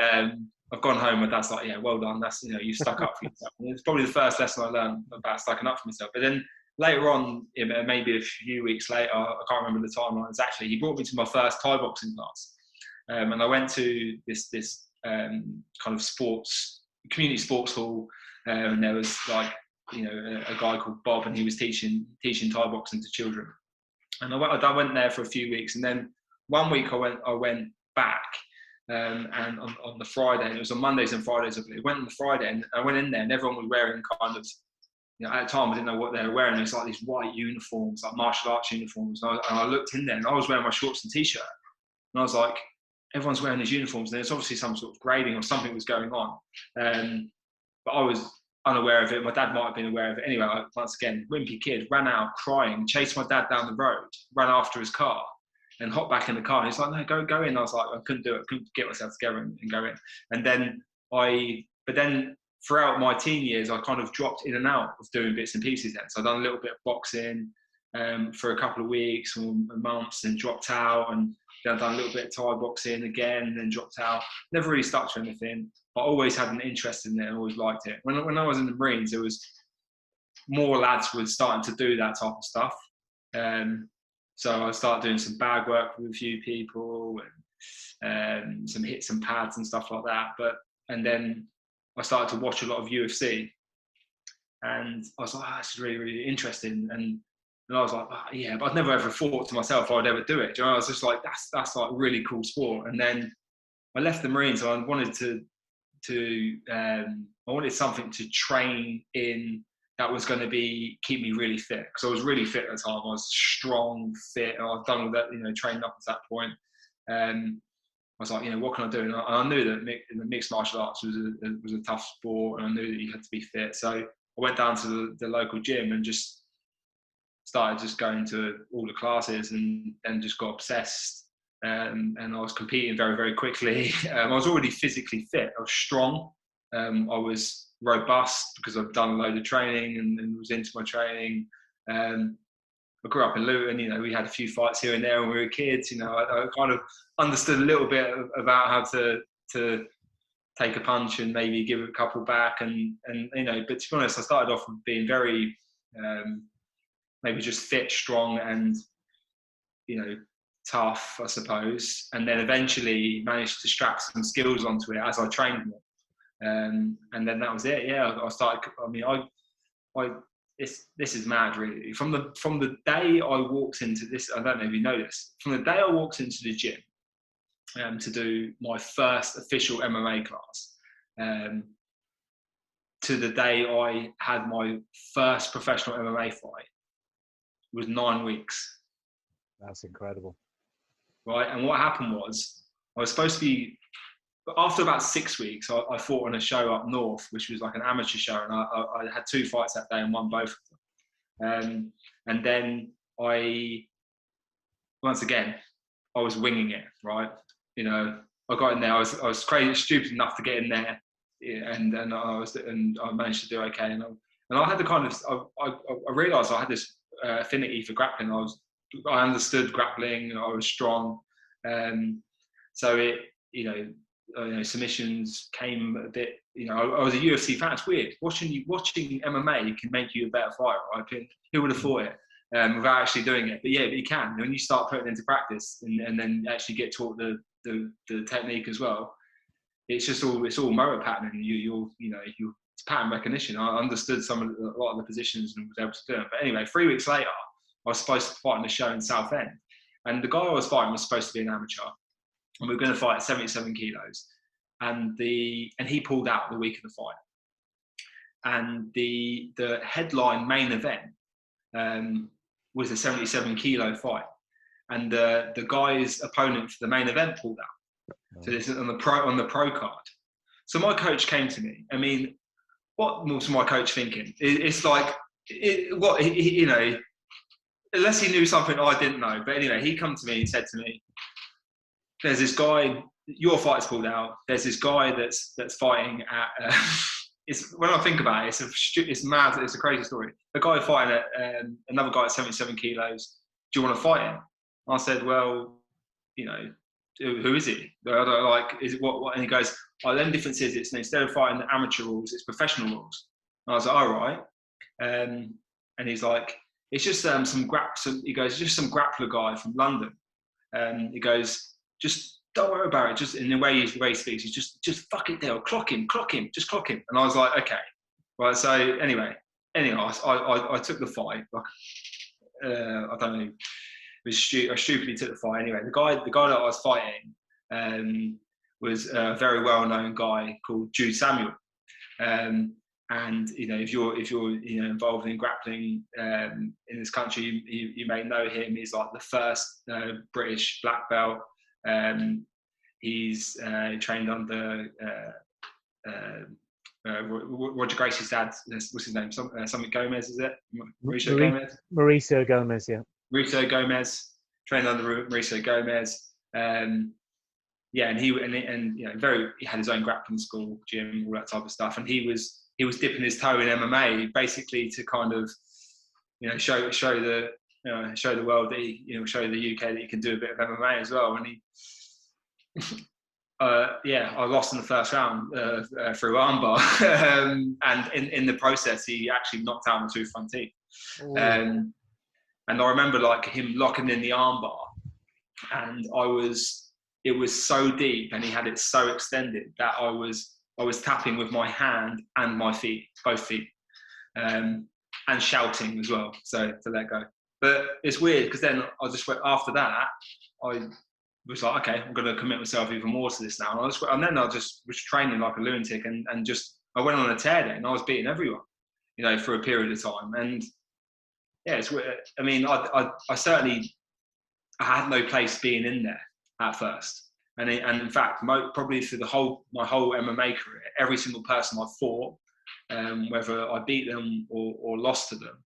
I've gone home, my dad's like, yeah, well done. That's, you know, you stuck up for yourself. And it's probably the first lesson I learned about sticking up for myself. But then later on, maybe a few weeks later, I can't remember the timeline exactly, he brought me to my first Thai boxing class. And I went to this kind of community sports hall, and there was like, you know, a guy called Bob, and he was teaching Thai boxing to children. And I went there for a few weeks, and then one week I went back, and on the Friday, and it was on Mondays and Fridays, I believe. I went on the Friday, and I went in there, and everyone was wearing kind of, you know, at the time I didn't know what they were wearing. It's like these white uniforms, like martial arts uniforms. And I looked in there, and I was wearing my shorts and t-shirt, and I was like, everyone's wearing these uniforms, and there's obviously some sort of grading or something was going on. But I was unaware of it. My dad might have been aware of it. Anyway, once again, wimpy kid, ran out crying, chased my dad down the road, ran after his car, and hopped back in the car. And he's like, no, go in. I was like, I couldn't do it. I couldn't get myself together and go in. And then but then throughout my teen years, I kind of dropped in and out of doing bits and pieces then. So I've done a little bit of boxing for a couple of weeks or months, and dropped out. And then I've done a little bit of Thai boxing again, and then dropped out. Never really stuck to anything, but always had an interest in it and always liked it. When I was in the Marines, there was more lads were starting to do that type of stuff. So I started doing some bag work with a few people, and some hits and pads and stuff like that. And then I started to watch a lot of UFC, and I was like, oh, this is really, really interesting. And And I was like, oh, yeah, but I'd never ever thought to myself I'd ever do it. Do you know? I was just like, that's like a really cool sport. And then I left the Marines, so I wanted I wanted something to train in that was going to keep me really fit, because I was really fit at the time. I was strong, fit, and I'd done all that, training up at that point. I was like, what can I do? And I knew that the mixed martial arts was a tough sport, and I knew that you had to be fit. So I went down to the local gym and just started just going to all the classes, and just got obsessed. And I was competing very, very quickly. I was already physically fit. I was strong. I was robust because I've done a load of training and was into my training. I grew up in Luton. We had a few fights here and there when we were kids. I kind of understood a little bit about how to take a punch and maybe give a couple back. And but to be honest, I started off with being very maybe just fit, strong, and tough, I suppose, and then eventually managed to strap some skills onto it as I trained more. And then that was it. Yeah, I started. This is mad, really. From the day I walked into this, I don't know if you know this. From the day I walked into the gym to do my first official MMA class, to the day I had my first professional MMA fight, was 9 weeks. That's incredible. Right, and what happened was, I was supposed to be, after about 6 weeks, I fought on a show up north, which was like an amateur show, and I had 2 fights that day and won both of them. And then once again, I was winging it, right? I got in there, I was crazy, stupid enough to get in there, and I managed to do okay. And I had the kind of, I realised I had this affinity for grappling. I understood grappling, and I was strong. So it, submissions came a bit. I was a UFC fan. It's weird watching MMA can make you a better fighter. Right? Who would have thought it without actually doing it? But yeah, but you can when you start putting it into practice and then actually get taught the technique as well. It's all motor patterning. It's pattern recognition. I understood a lot of the positions and was able to do it. But anyway, 3 weeks later, I was supposed to fight in a show in Southend, and the guy I was fighting was supposed to be an amateur, and we were going to fight at 77 kilos, and he pulled out the week of the fight, and the headline main event was a 77 kilo fight, and the guy's opponent for the main event pulled out. So this is on the pro card. So my coach came to me. I mean, what was my coach thinking? It's like unless he knew something I didn't know. But anyway, he come to me and said to me, there's this guy, your fight's pulled out. There's this guy that's fighting at, when I think about it, it's mad. It's a crazy story. A guy fighting at another guy at 77 kilos. Do you want to fight him? I said, well, who is he? Is it what? And he goes, the only difference is it's instead of fighting the amateur rules, it's professional rules. And I was like, all right. And he's like, it's just he goes, just some grappler guy from London. He goes, just don't worry about it. Just in the way he speaks, he's just fuck it, Dale. Clock him, just clock him. And I was like, okay, right. So anyway, I took the fight. I don't know. I stupidly took the fight. Anyway, the guy that I was fighting was a very well-known guy called Jude Samuel. And if you're involved in grappling in this country, you may know him. He's like the first British black belt. He's trained under Roger Gracie's dad. What's his name? Something Gomez, is it? Mauricio Gomez. Mauricio Gomez, yeah. Mauricio Gomez, trained under Mauricio Gomez. And he had his own grappling school, gym, all that type of stuff. And he was dipping his toe in MMA, basically to kind of, show the world that show the UK that he can do a bit of MMA as well. And I lost in the first round through armbar, and in the process, he actually knocked out my 2 front teeth. And I remember him locking in the armbar, and it was so deep, and he had it so extended that I was tapping with my hand and my feet, both feet, and shouting as well. So to let go. But it's weird because then I just went after that. I was like, okay, I'm going to commit myself even more to this now. And then I just was training like a lunatic, and just I went on a tear day, and I was beating everyone, you know, for a period of time. And yeah, it's weird. I mean, I certainly I had no place being in there at first, and in fact, probably through my whole MMA career, every single person I fought, whether I beat them or lost to them,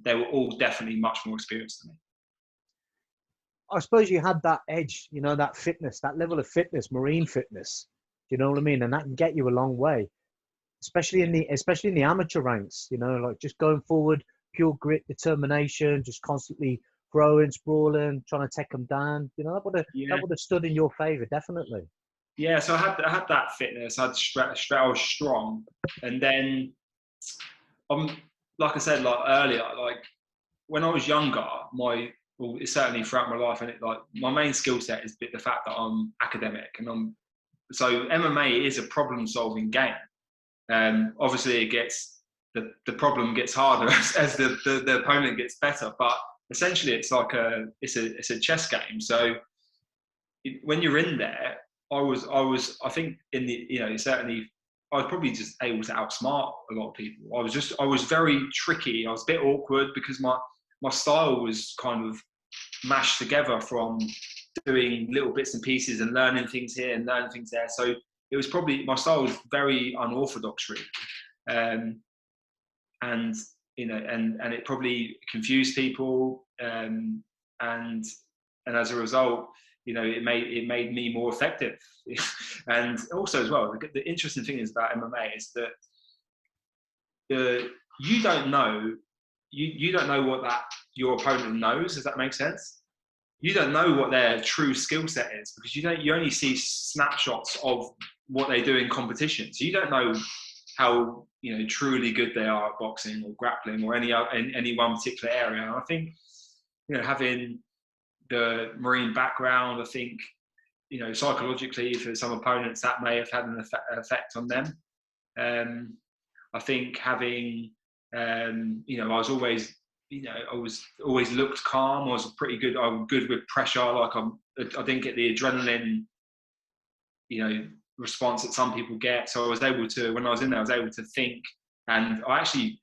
they were all definitely much more experienced than me. I suppose you had that edge, you know, that fitness, that level of fitness, marine fitness. Do you know what I mean? And that can get you a long way, especially in the amateur ranks. You know, like just going forward, pure grit, determination, just constantly growing, sprawling, trying to take them down. You know, that would have stood in your favour, definitely. Yeah, so I had that fitness. I was strong, and then like I said, like earlier, like when I was younger, it's certainly throughout my life, and my main skill set is the fact that I'm academic, and so MMA is a problem-solving game. Obviously, it gets the problem gets harder as the opponent gets better, but essentially, it's like it's a chess game. So when you're in there, I think in the, you know, certainly I was probably just able to outsmart a lot of people. I was very tricky. I was a bit awkward because my style was kind of mashed together from doing little bits and pieces and learning things here and learning things there. So it was probably, my style was very unorthodox, really. And, you know, and it probably confused people. And as a result, you know, it made me more effective. And also as well, the interesting thing is about MMA is that you don't know what that your opponent knows. Does that make sense? You don't know what their true skill set is because you only see snapshots of what they do in competition. So you don't know how, you know, truly good they are at boxing or grappling or any one particular area. And I think, you know, having the marine background, I think, you know, psychologically for some opponents that may have had an effect on them. I think having, you know, I was always looked calm. I was good with pressure. Like I didn't get the adrenaline, you know, response that some people get. So I was able to, when I was in there, I was able to think, and I actually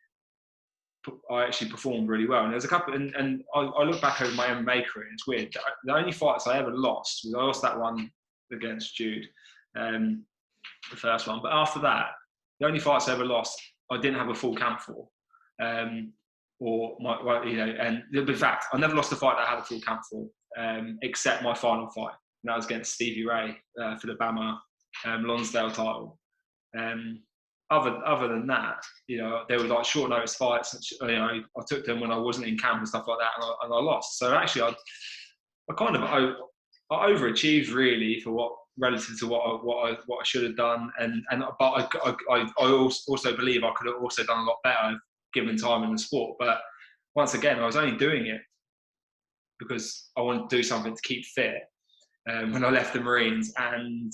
performed really well. And there's a couple, and I look back over my MMA career, and it's weird. The only fights I ever lost was I lost that one against Jude, the first one. But after that, the only fights I ever lost, I didn't have a full camp for. You know, and in fact, I never lost a fight that I had a full camp for, except my final fight. And that was against Stevie Ray for the BAMMA Lonsdale title. Other than that, you know, there were like short notice fights. You know, I took them when I wasn't in camp and stuff like that, and I lost. So actually, I overachieved really for what relative to what I should have done, but I also believe I could have also done a lot better given time in the sport. But once again, I was only doing it because I wanted to do something to keep fit. When I left the Marines, and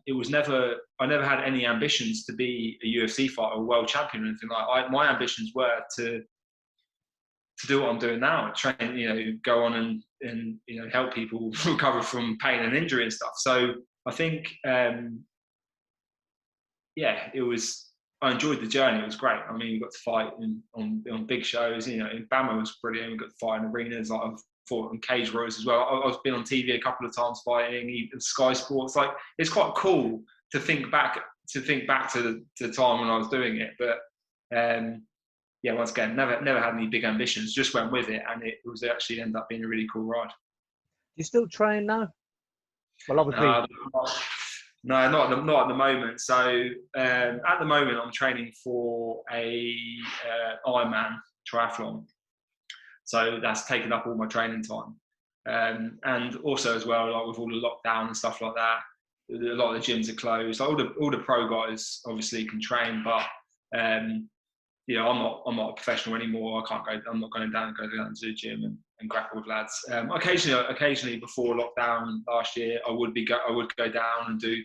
it was I never had any ambitions to be a UFC fighter or world champion or anything like that. My ambitions were to do what I'm doing now, train, you know, go on and you know, help people recover from pain and injury and stuff. So I think, yeah, I enjoyed the journey. It was great. I mean, we got to fight on big shows, you know, in BAMMA was brilliant. We got to fight in arenas, like I've fought on Cage Warriors as well. I've been on TV a couple of times fighting, even Sky Sports. Like, it's quite cool to think back to the time when I was doing it. But yeah, once again, never had any big ambitions. Just went with it, and it was actually ended up being a really cool ride. You still train now? Well, obviously. No, not at the moment. So at the moment, I'm training for a Ironman triathlon. So that's taken up all my training time. And also as well, like with all the lockdown and stuff like that, a lot of the gyms are closed. All the pro guys obviously can train, but you know, I'm not a professional anymore. I'm not going down to the gym and grapple with lads. Occasionally before lockdown last year, I would go down and do,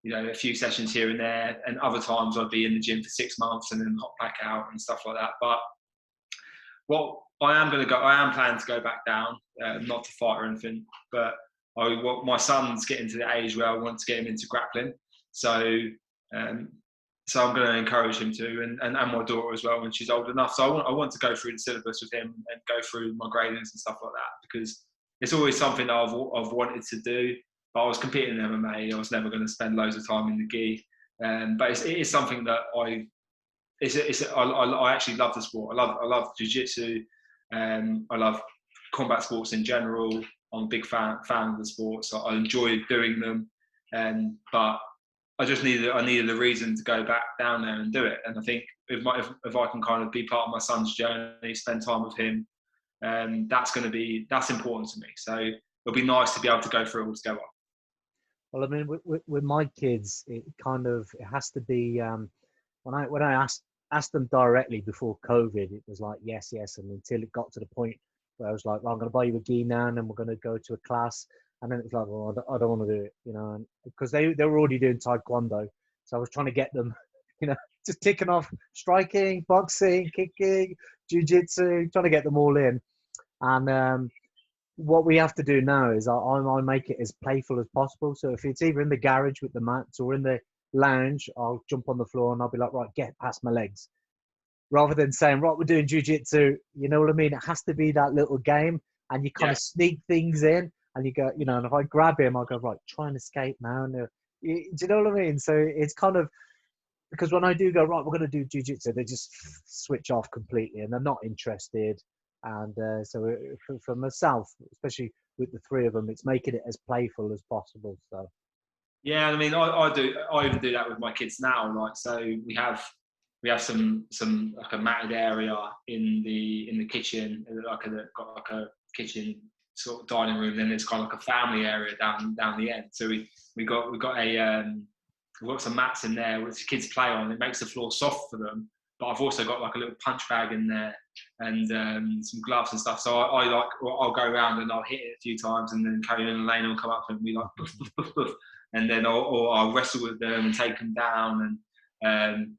you know, a few sessions here and there. And other times I'd be in the gym for 6 months and then hop back out and stuff like that. But what I am planning to go back down, not to fight or anything, but my son's getting to the age where I want to get him into grappling. So so I'm going to encourage him to, and my daughter as well when she's old enough. So I want to go through the syllabus with him and go through my gradings and stuff like that, because it's always something that I've wanted to do. But I was competing in MMA. I was never going to spend loads of time in the gi. But it is something that I actually love the sport. I love jiu-jitsu. I love combat sports in general. I'm a big fan of the sport, so I enjoy doing them. But I needed a reason to go back down there and do it. And I think if I can kind of be part of my son's journey, spend time with him, that's important to me. So it'll be nice to be able to go through it all together. Well, I mean, with my kids, it has to be, when I asked them directly before COVID, it was like, yes. And until it got to the point where I was like, well, I'm going to buy you a gi now and then we're going to go to a class. And then it was like, well, I don't want to do it, because they were already doing taekwondo. So I was trying to get them, just ticking off striking, boxing, kicking, jiu-jitsu, trying to get them all in. And what we have to do now is I make it as playful as possible. So if it's either in the garage with the mats or in the lounge, I'll jump on the floor and I'll be like, right, get past my legs. Rather than saying, right, we're doing jiu-jitsu, you know what I mean? It has to be that little game, and you kind of sneak things in, and you go, and if I grab him, I'll go, right, try and escape now. And, do you know what I mean? So it's kind of, because when I do go, right, we're going to do jiu-jitsu, they just switch off completely and they're not interested. And so for myself, especially with the three of them, it's making it as playful as possible. So. Yeah, I mean, I even do that with my kids now. Like, so we have some like a matted area in the kitchen, got like a kitchen sort of dining room. Then there's kind of like a family area down the end. So we got some mats in there which the kids play on. It makes the floor soft for them. But I've also got like a little punch bag in there and some gloves and stuff. So I'll go around and I'll hit it a few times, and then Conan and Lane will come up and be like, boof, boof, boof, boof. And then I'll wrestle with them and take them down, and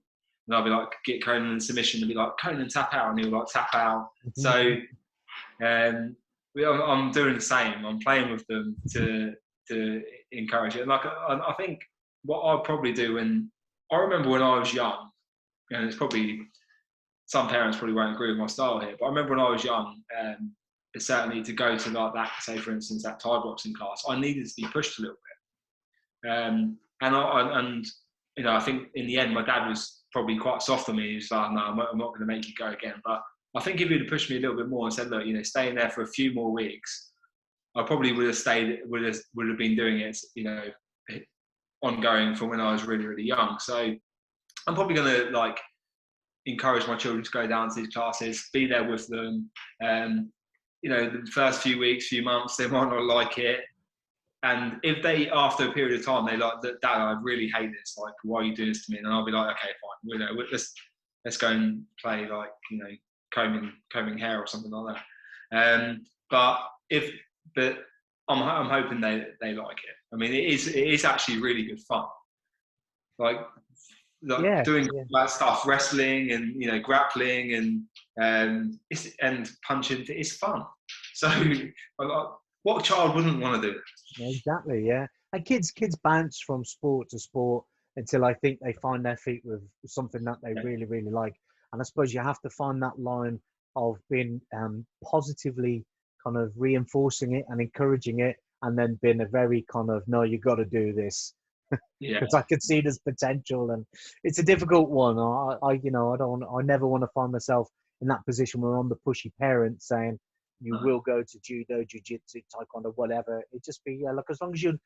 I'll be like, get Conan in submission and be like, Conan, tap out, and he'll like tap out. So I'm doing the same. I'm playing with them to encourage it. Like I think what I'll probably do I remember when I was young, and it's probably, some parents probably won't agree with my style here, but I remember when I was young, certainly to go to like that, say for instance, that Thai boxing class, I needed to be pushed a little bit. And I think in the end, my dad was probably quite soft on me. He was like, no, I'm not going to make you go again. But I think if he'd have pushed me a little bit more and said, look, stay in there for a few more weeks, I probably would have been doing it, ongoing from when I was really, really young. So I'm probably going to like encourage my children to go down to these classes, be there with them. The first few weeks, few months, they might not like it. And if they, after a period of time, they like, Dad, I really hate this. Like, why are you doing this to me? And I'll be like, okay, fine. Let's go and play like, combing hair or something like that. But I'm hoping they like it. I mean, it is actually really good fun. Like doing that stuff, wrestling and grappling and punching. It's fun. So what child wouldn't want to do it? Exactly, yeah. And kids bounce from sport to sport until I think they find their feet with something that they really, really like. And I suppose you have to find that line of being positively kind of reinforcing it and encouraging it, and then being a very kind of, no, you got to do this. Because I could see there's potential, and it's a difficult one. I never want to find myself in that position where I'm the pushy parent saying, you will go to judo, jiu-jitsu, taekwondo, whatever. It just be look, as long as you're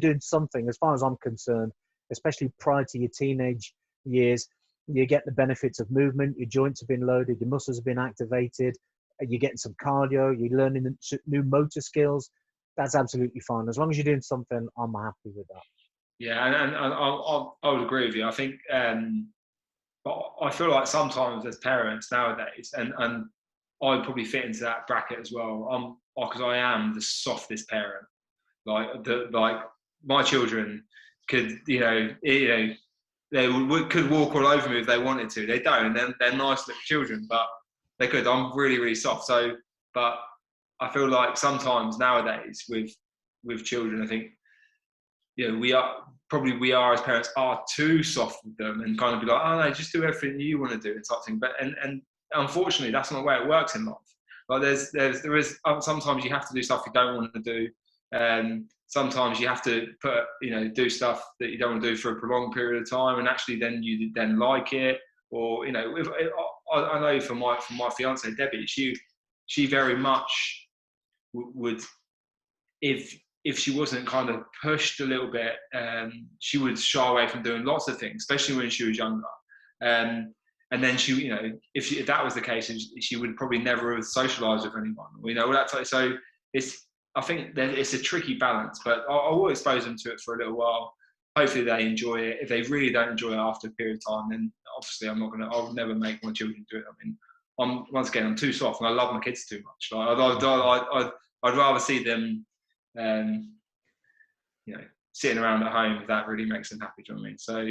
doing something, as far as I'm concerned, especially prior to your teenage years, you get the benefits of movement. Your joints have been loaded, your muscles have been activated, you're getting some cardio, you're learning new motor skills. That's absolutely fine. As long as you're doing something, I'm happy with that. Yeah, and I would agree with you. I think, but I feel like sometimes as parents nowadays, and I'd probably fit into that bracket as well. Because I am the softest parent. Like my children could, they could walk all over me if they wanted to. They don't. They're nice little children, but they're good. I'm really, really soft. So, but I feel like sometimes nowadays with children, I think, you know, we are as parents are too soft with them and kind of be like, oh no, just do everything you want to do and type thing. But and unfortunately, that's not the way it works in life. Like there is sometimes you have to do stuff you don't want to do. Sometimes you have to do stuff that you don't want to do for a prolonged period of time, and actually then you then like it. Or I know from my fiance Debbie, she very much would, if she wasn't kind of pushed a little bit, she would shy away from doing lots of things, especially when she was younger. And then if that was the case, she would probably never have socialised with anyone. So I think that it's a tricky balance, but I will expose them to it for a little while. Hopefully they enjoy it. If they really don't enjoy it after a period of time, then obviously I'll never make my children do it. I mean, I'm too soft and I love my kids too much. Like, I'd rather see them, sitting around at home if that really makes them happy. Do you know what I mean? So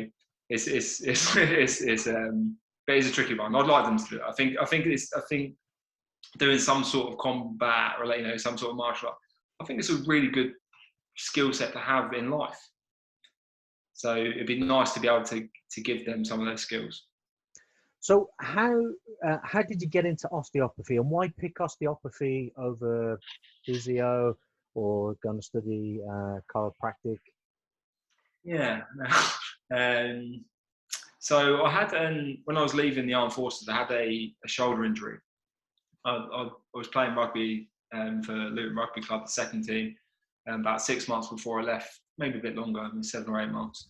but it's a tricky one. I'd like them to do it. I think doing some sort of combat or some sort of martial art, I think it's a really good skill set to have in life. So it'd be nice to be able to give them some of those skills. So how did you get into osteopathy, and why pick osteopathy over physio or going to study chiropractic? Yeah. So I had, when I was leaving the armed forces, I had a shoulder injury. I was playing rugby for Luton Rugby Club, the second team, about 6 months before I left, maybe a bit longer, 7 or 8 months.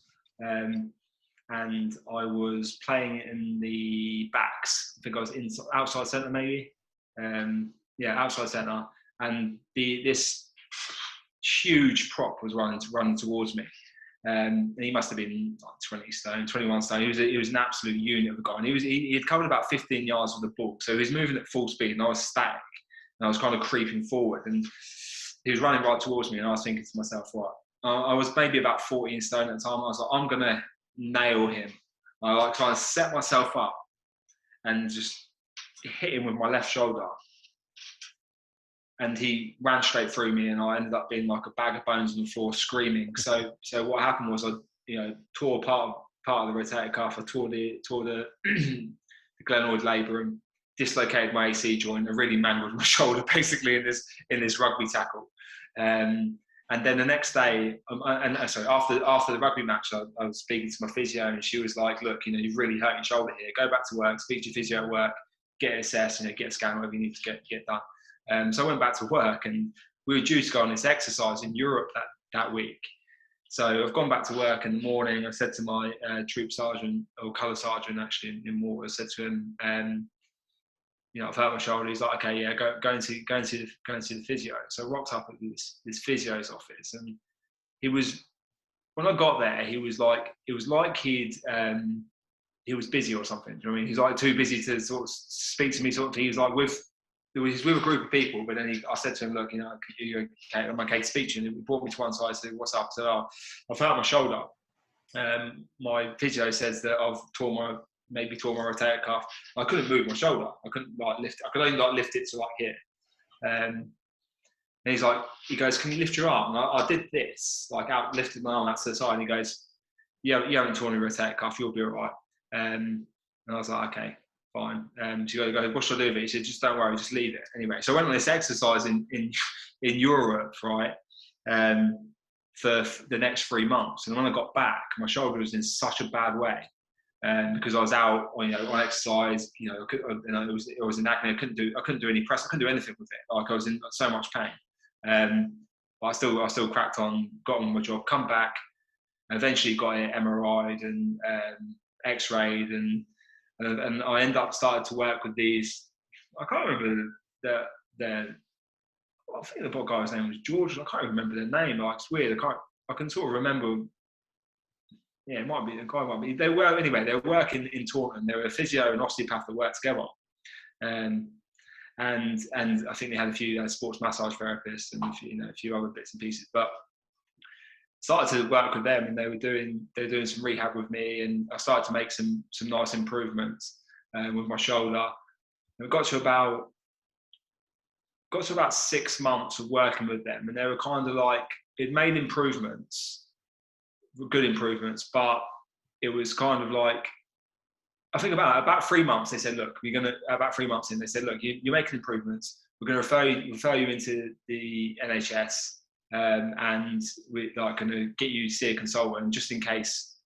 And I was playing in the backs. I think I was outside centre, maybe. Outside centre. And this huge prop was running towards me. And he must have been like 20 stone, 21 stone. He was an absolute unit of a guy. And he had covered about 15 yards with the ball. So he was moving at full speed and I was static. And I was kind of creeping forward. And he was running right towards me. And I was thinking to myself, right. I was maybe about 14 stone at the time. I was like, I'm going to nail him. I like trying to set myself up and just hit him with my left shoulder. And he ran straight through me, and I ended up being like a bag of bones on the floor, screaming. So what happened was I, tore part of the rotator cuff. I tore the the glenoid labrum, dislocated my AC joint, and really mangled my shoulder basically in this rugby tackle. And then the next day, after the rugby match, I was speaking to my physio, and she was like, "Look, you've really hurt your shoulder here. Go back to work, speak to your physio at work, get it assessed, get a scan, whatever you need to get done." So I went back to work, and we were due to go on this exercise in Europe that week. So I've gone back to work in the morning. I said to my troop sergeant, or colour sergeant actually in water, I said to him, I've hurt my shoulder. He's like, okay, yeah, go and see the physio. So I rocked up at this physio's office, and when I got there, it was like he was busy or something. Do you know what I mean? He's like too busy to sort of speak to me. Sort of, he was like he's with a group of people, but then I said to him, look, you're okay, I'm okay to speak to you. And he brought me to one side and said, what's up? I said, I've hurt my shoulder. My physio says that I've maybe tore my rotator cuff. I couldn't move my shoulder. I couldn't lift it. I could only lift it to here. And he's like, he goes, can you lift your arm? And I did this, lifted my arm out to the side. And he goes, you haven't torn your rotator cuff. You'll be all right. And I was like, okay, fine. So he goes, what should I do with it? He said, just don't worry, just leave it. Anyway, so I went on this exercise in Europe, right? For the next 3 months. And when I got back, my shoulder was in such a bad way. Because I was out, on exercise, it was in acne. I couldn't do any press. I couldn't do anything with it. Like I was in so much pain. But I still cracked on, got on with my job, come back, and eventually got it MRI'd and X-rayed, and I ended up started to work with these. I can't remember I think the guy's name was George. I can't remember their name. Like, it's weird. I can sort of remember. Yeah, it might be. The guy might be. They were working in Taunton. They were a physio and osteopath that worked together, and I think they had a few sports massage therapists and a few other bits and pieces. But started to work with them, and they were doing some rehab with me, and I started to make some nice improvements with my shoulder. And we got to about 6 months of working with them, and they were kind of like, it made improvements, good improvements, but it was kind of like, I think about 3 months, they said, look, about 3 months in, they said, look, you're making improvements. We're going to refer you into the NHS, and we're like going to get you to see a consultant just in case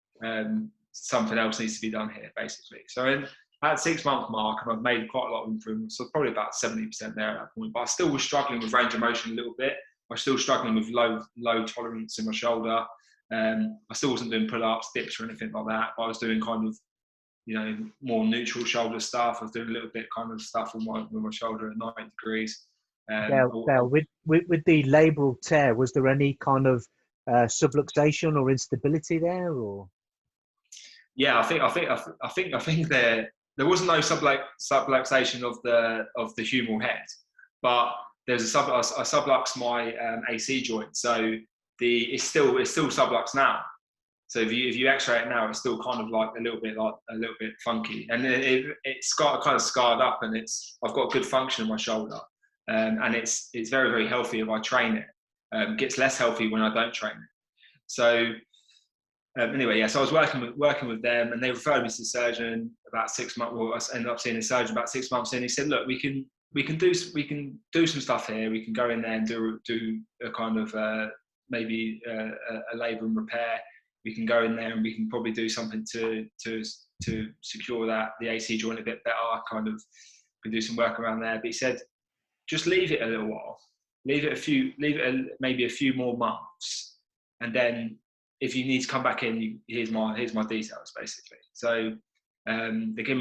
something else needs to be done here, basically. So at 6 month mark, and I've made quite a lot of improvements, so probably about 70% there at that point, but I still was struggling with range of motion a little bit. I was still struggling with low tolerance in my shoulder. I still wasn't doing pull-ups, dips or anything like that, but I was doing kind of, more neutral shoulder stuff. I was doing a little bit kind of stuff with my shoulder at 90 degrees. Dale, with the labral tear, was there any kind of subluxation or instability there, or? Yeah, I think there was no subluxation of the humeral head, but there's I sublux my AC joint, so it's still sublux now. So if you X-ray it now, it's still kind of like a little bit funky, and it's got kind of scarred up, and I've got good function in my shoulder, and it's very, very healthy if I train it. It gets less healthy when I don't train it. So anyway, yeah. So I was working with them, and they referred me to the surgeon about 6 months. Well, I ended up seeing a surgeon about 6 months in. He said, look, we can do some stuff here. We can go in there and do a kind of maybe a labour and repair. We can go in there and we can probably do something to secure the AC joint a bit better. Kind of can do some work around there. But he said, just leave it a little while, leave it maybe a few more months, and then if you need to come back in, here's my details, basically. So he gave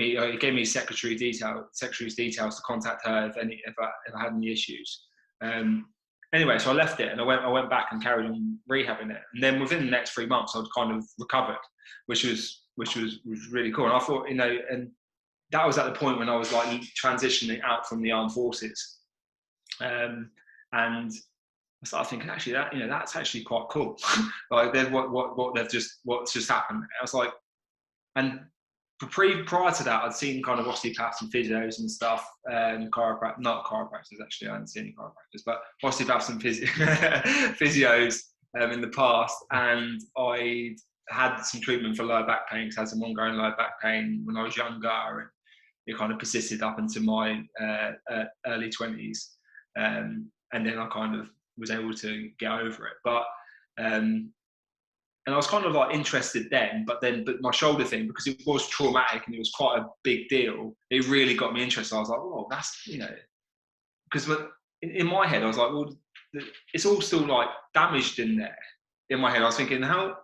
me secretary's details to contact her if I had any issues. Anyway, so I left it and I went back and carried on rehabbing it. And then within the next 3 months, I'd kind of recovered, which was really cool. And I thought, and that was at the point when I was like transitioning out from the armed forces. And I started thinking, actually, that's actually quite cool. Like what's just happened. I was like, and prior to that, I'd seen kind of osteopaths and physios and stuff, not chiropractors actually, I hadn't seen any chiropractors, but osteopaths and physios in the past, and I had some treatment for lower back pain, because I had some ongoing lower back pain when I was younger, and it kind of persisted up into my early 20s, and then I kind of was able to get over it, but and I was kind of like interested then, but my shoulder thing, because it was traumatic and it was quite a big deal, it really got me interested. I was like, oh, that's, because in my head, I was like, well, it's all still like damaged in there. In my head, I was thinking, how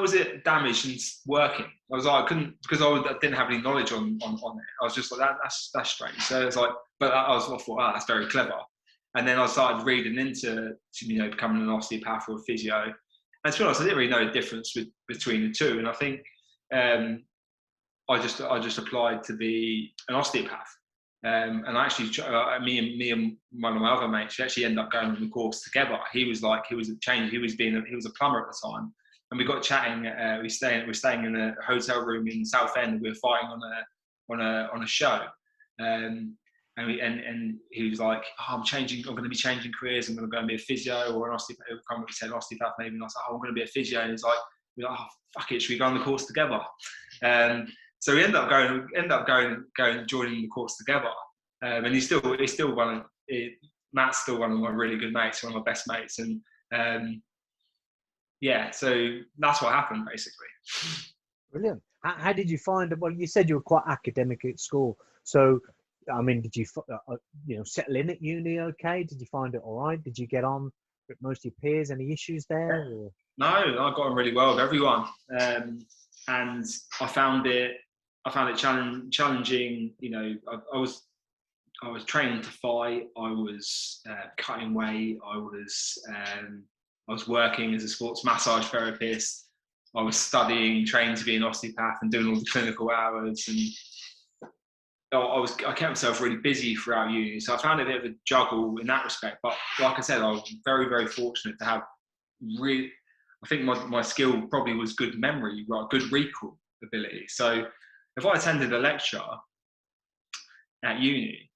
is it damaged and working? I was like, I couldn't, because I didn't have any knowledge on it. I was just like, that's strange. So it's like, but I thought, oh, that's very clever. And then I started reading into, becoming an osteopath or a physio. And to be honest, I didn't really know the difference between the two. And I think I just applied to be an osteopath. And I actually, me and one of my other mates, we actually ended up going on the course together. He was a plumber at the time, and we got chatting. We're staying in a hotel room in Southend. We were fighting on a show. And he was like, oh, I'm going to be changing careers. I'm going to go and be a physio or an osteopath. He said osteopath maybe. And I was like, oh, I'm going to be a physio. And he's like, oh, fuck it, should we go on the course together? So we ended up going joining the course together. And he's still Matt's still one of my really good mates, one of my best mates. And so that's what happened, basically. Brilliant. How did you find it? Well, you said you were quite academic at school. So, I mean, did you, settle in at uni okay? Did you find it all right? Did you get on with most of your peers? Any issues there? Or? No, I got on really well with everyone. And I found it challenging. I was training to fight. I was cutting weight. I was working as a sports massage therapist. I was studying, training to be an osteopath and doing all the clinical hours. And I kept myself really busy throughout uni, so I found it a bit of a juggle in that respect. But like I said, I was very, very fortunate to have I think my skill probably was good memory, right, good recall ability. So if I attended a lecture, at uni,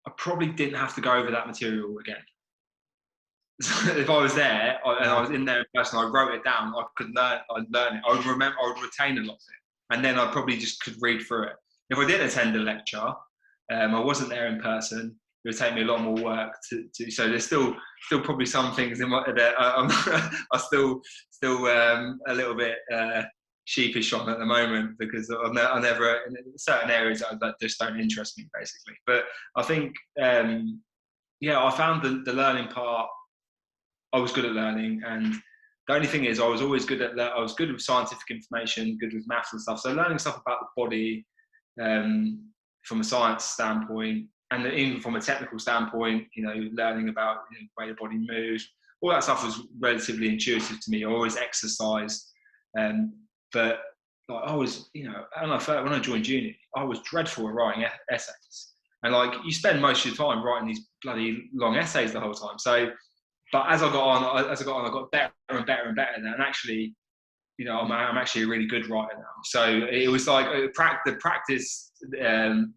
I probably didn't have to go over that material again. If I was there and I was in there in person, I wrote it down, I'd learn it, I would remember, I would retain a lot of it, and then I probably just could read through it. If I did attend a lecture, I wasn't there in person, it would take me a lot more work to so there's still probably some things in my that I'm still a little bit sheepish on at the moment, because I never, in certain areas that just don't interest me, basically. But I think I found the learning part, I was good at learning, and the only thing is I was always good at that. I was good with scientific information, good with maths and stuff. So learning stuff about the body from a science standpoint, and even from a technical standpoint, learning about the way the body moves, all that stuff was relatively intuitive to me. I always exercised, but like I was, when I joined uni, I was dreadful at writing essays, and like you spend most of your time writing these bloody long essays the whole time. So. But as I got on, I got better and better and better. And actually, I'm actually a really good writer now. So it was like the practicing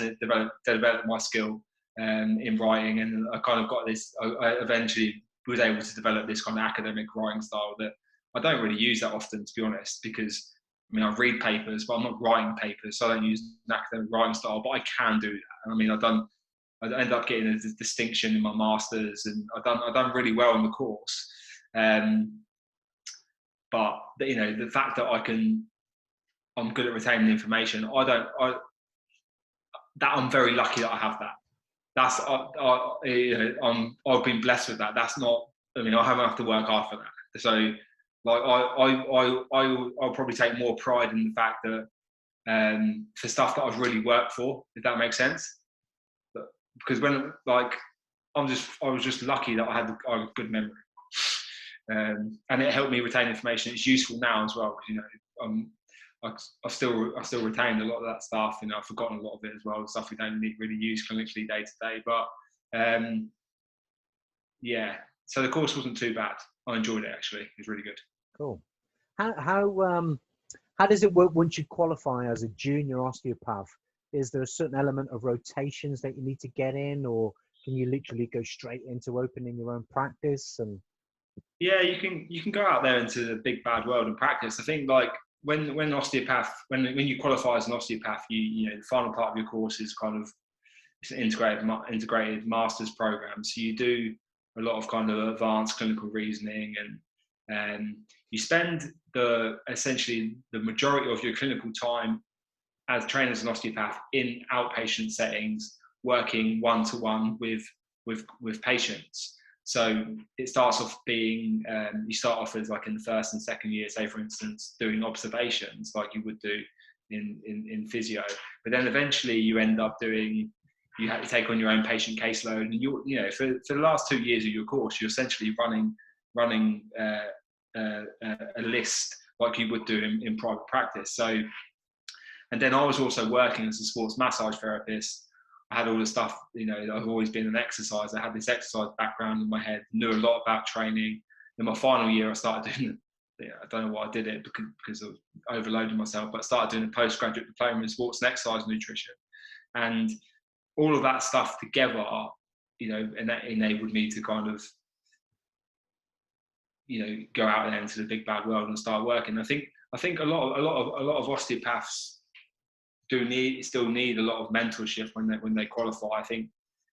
it developed my skill in writing, and I kind of got this. I eventually was able to develop this kind of academic writing style that I don't really use that often, to be honest, because I read papers, but I'm not writing papers, so I don't use an academic writing style. But I can do that. And I ended up getting a distinction in my masters, and I done really well in the course. But the fact that I'm good at retaining information. I'm very lucky that I have that. That's I've been blessed with that. That's not. I haven't have to work hard for that. So like I'll probably take more pride in the fact that for stuff that I've really worked for, if that makes sense. Because when I was just lucky that I had a good memory, and it helped me retain information. It's useful now as well, because I've still retained a lot of that stuff. I've forgotten a lot of it as well, stuff we don't really use clinically day to day. But so the course wasn't too bad. I enjoyed it, actually. It was really good. Cool. How does it work once you qualify as a junior osteopath? Is there a certain element of rotations that you need to get in, or can you literally go straight into opening your own practice? And yeah, you can go out there into the big bad world and practice. I think like when you qualify as an osteopath, the final part of your course is kind of it's an integrated master's program. So you do a lot of kind of advanced clinical reasoning, and you spend essentially the majority of your clinical time as trained as an osteopath in outpatient settings, working one-to-one with patients. So it starts off being, you start off as like in the first and second year, say for instance, doing observations like you would do in physio. But then eventually you end up you have to take on your own patient caseload, and for the last 2 years of your course, you're essentially running a list like you would do in private practice. So. And then I was also working as a sports massage therapist. I had all the stuff, I've always been an exercise. I had this exercise background in my head, knew a lot about training. In my final year, I started doing I don't know why I did it because I was overloading myself, but I started doing a postgraduate diploma in sports and exercise nutrition. And all of that stuff together, and that enabled me to kind of, go out there into the big bad world and start working. I think a lot of osteopaths still need a lot of mentorship when they qualify. I think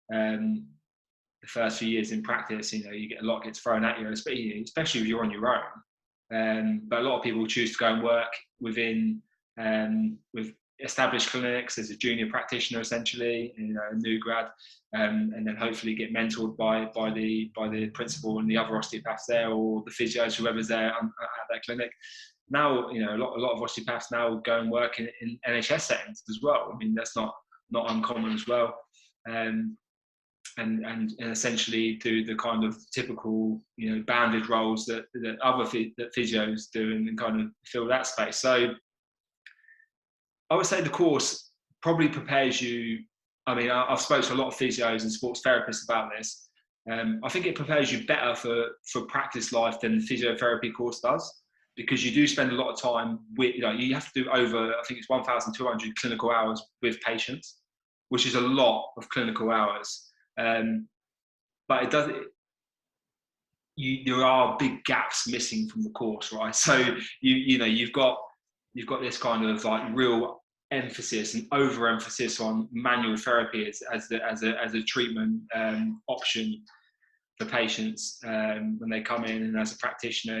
the first few years in practice, you get a lot gets thrown at you, especially if you're on your own. But a lot of people choose to go and work within with established clinics as a junior practitioner, essentially, a new grad, and then hopefully get mentored by the principal and the other osteopaths there, or the physios, whoever's there at that clinic. Now, a lot of osteopaths now go and work in NHS settings as well. That's not uncommon as well, and essentially do the kind of typical, banded roles that other physios do, and kind of fill that space. So I would say the course probably prepares you. I've spoken to a lot of physios and sports therapists about this. I think it prepares you better for practice life than the physiotherapy course does, because you do spend a lot of time with, you have to do over, I think it's 1,200 clinical hours with patients. which is a lot of clinical hours. But it does. There are big gaps missing from the course, right? So you've got this kind of like real emphasis and overemphasis on manual therapy as a treatment option for patients when they come in, and as a practitioner.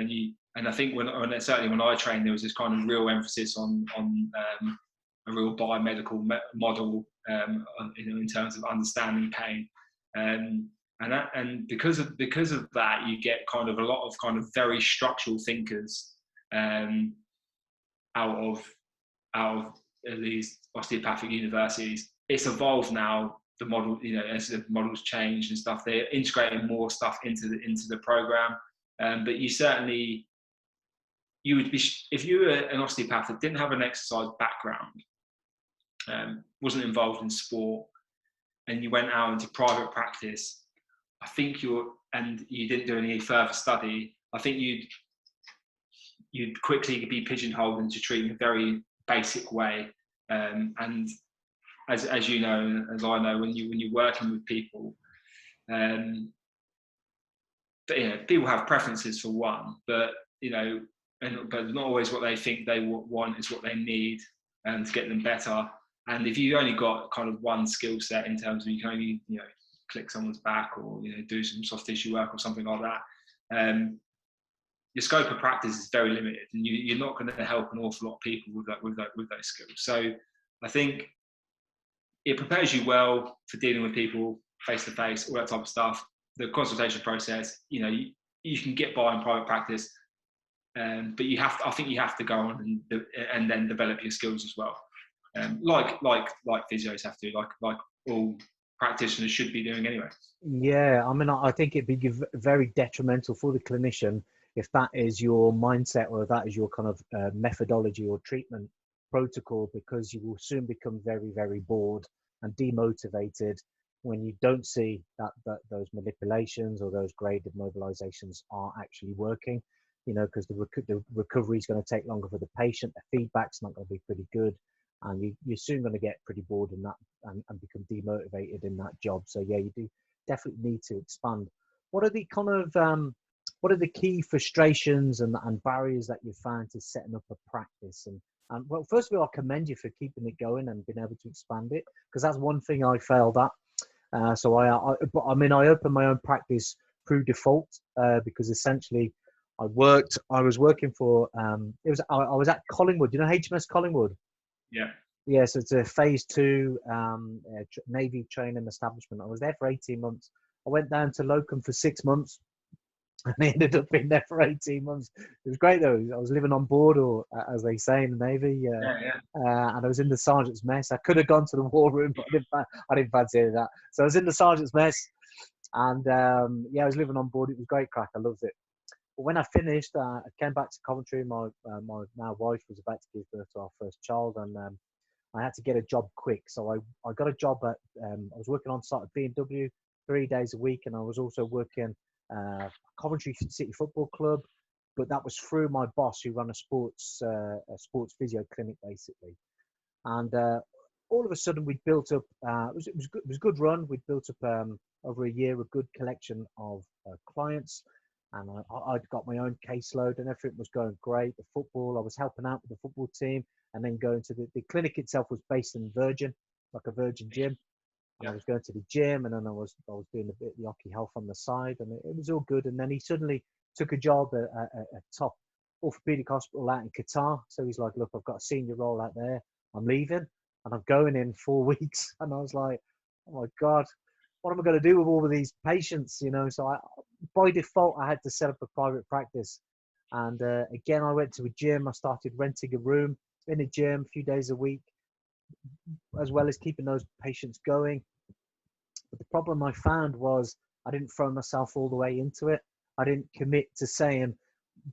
And I think certainly when I trained, there was this kind of real emphasis on a real biomedical model, in terms of understanding pain. And because of that, you get kind of a lot of kind of very structural thinkers out of these osteopathic universities. It's evolved now. The model, as the models change and stuff, they're integrating more stuff into the program. But you would be, if you were an osteopath that didn't have an exercise background, wasn't involved in sport, and you went out into private practice, I think and you didn't do any further study, I think you'd quickly be pigeonholed into treating a very basic way. And as you know, and as I know, when you're working with people, people have preferences for one, but but not always what they think they want is what they need to get them better. And if you only got kind of one skill set, in terms of you can only click someone's back, or do some soft tissue work or something like that, your scope of practice is very limited, and you're not going to help an awful lot of people with those skills. So I think it prepares you well for dealing with people face to face, all that type of stuff. The consultation process, you can get by in private practice, but I think you have to go on and then develop your skills as well, like physios have to, like all practitioners should be doing anyway. Yeah, I mean, I think it'd be very detrimental for the clinician if that is your mindset, or that is your kind of methodology or treatment protocol, because you will soon become very, very bored and demotivated when you don't see that those manipulations or those graded mobilizations are actually working, because the recovery is going to take longer for the patient, the feedback's not going to be pretty good, and you're soon going to get pretty bored in that and become demotivated in that job. So yeah, you do definitely need to expand. What are the kind of what are the key frustrations and barriers that you found to setting up a practice? And well, first of all, I commend you for keeping it going and being able to expand it, because that's one thing I failed at. So I opened my own practice through default, because essentially I was working for, I was at Collingwood, HMS Collingwood? Yeah. Yeah, so it's a phase 2 Navy training establishment. I was there for 18 months. I went down to locum for 6 months, and I ended up being there for 18 months. It was great though. I was living on board, or as they say in the Navy, and I was in the sergeant's mess. I could have gone to the war room, but I didn't fancy any of that. So I was in the sergeant's mess, and I was living on board. It was great crack. I loved it. But when I finished, I came back to Coventry. My now wife was about to give birth to our first child, and I had to get a job quick. So I got a job at, I was working on site at BMW 3 days a week, and I was also working Coventry City Football Club, but that was through my boss, who ran a sports physio clinic basically. And all of a sudden we built up, it was a good run. We'd built up over a year a good collection of clients, and I'd got my own caseload, and everything was going great. The football, I was helping out with the football team, and then going to the clinic itself was based in Virgin, like a Virgin gym. And I was going to the gym, and then I was doing a bit of Yoki Health on the side, and it was all good. And then he suddenly took a job at a top orthopedic hospital out in Qatar. So he's like, "Look, I've got a senior role out there. I'm leaving, and I'm going in 4 weeks." And I was like, "Oh my God, what am I going to do with all of these patients?" So by default, I had to set up a private practice. And again, I went to a gym. I started renting a room in a gym a few days a week, as well as keeping those patients going. But the problem I found was I didn't throw myself all the way into it. I didn't commit to saying,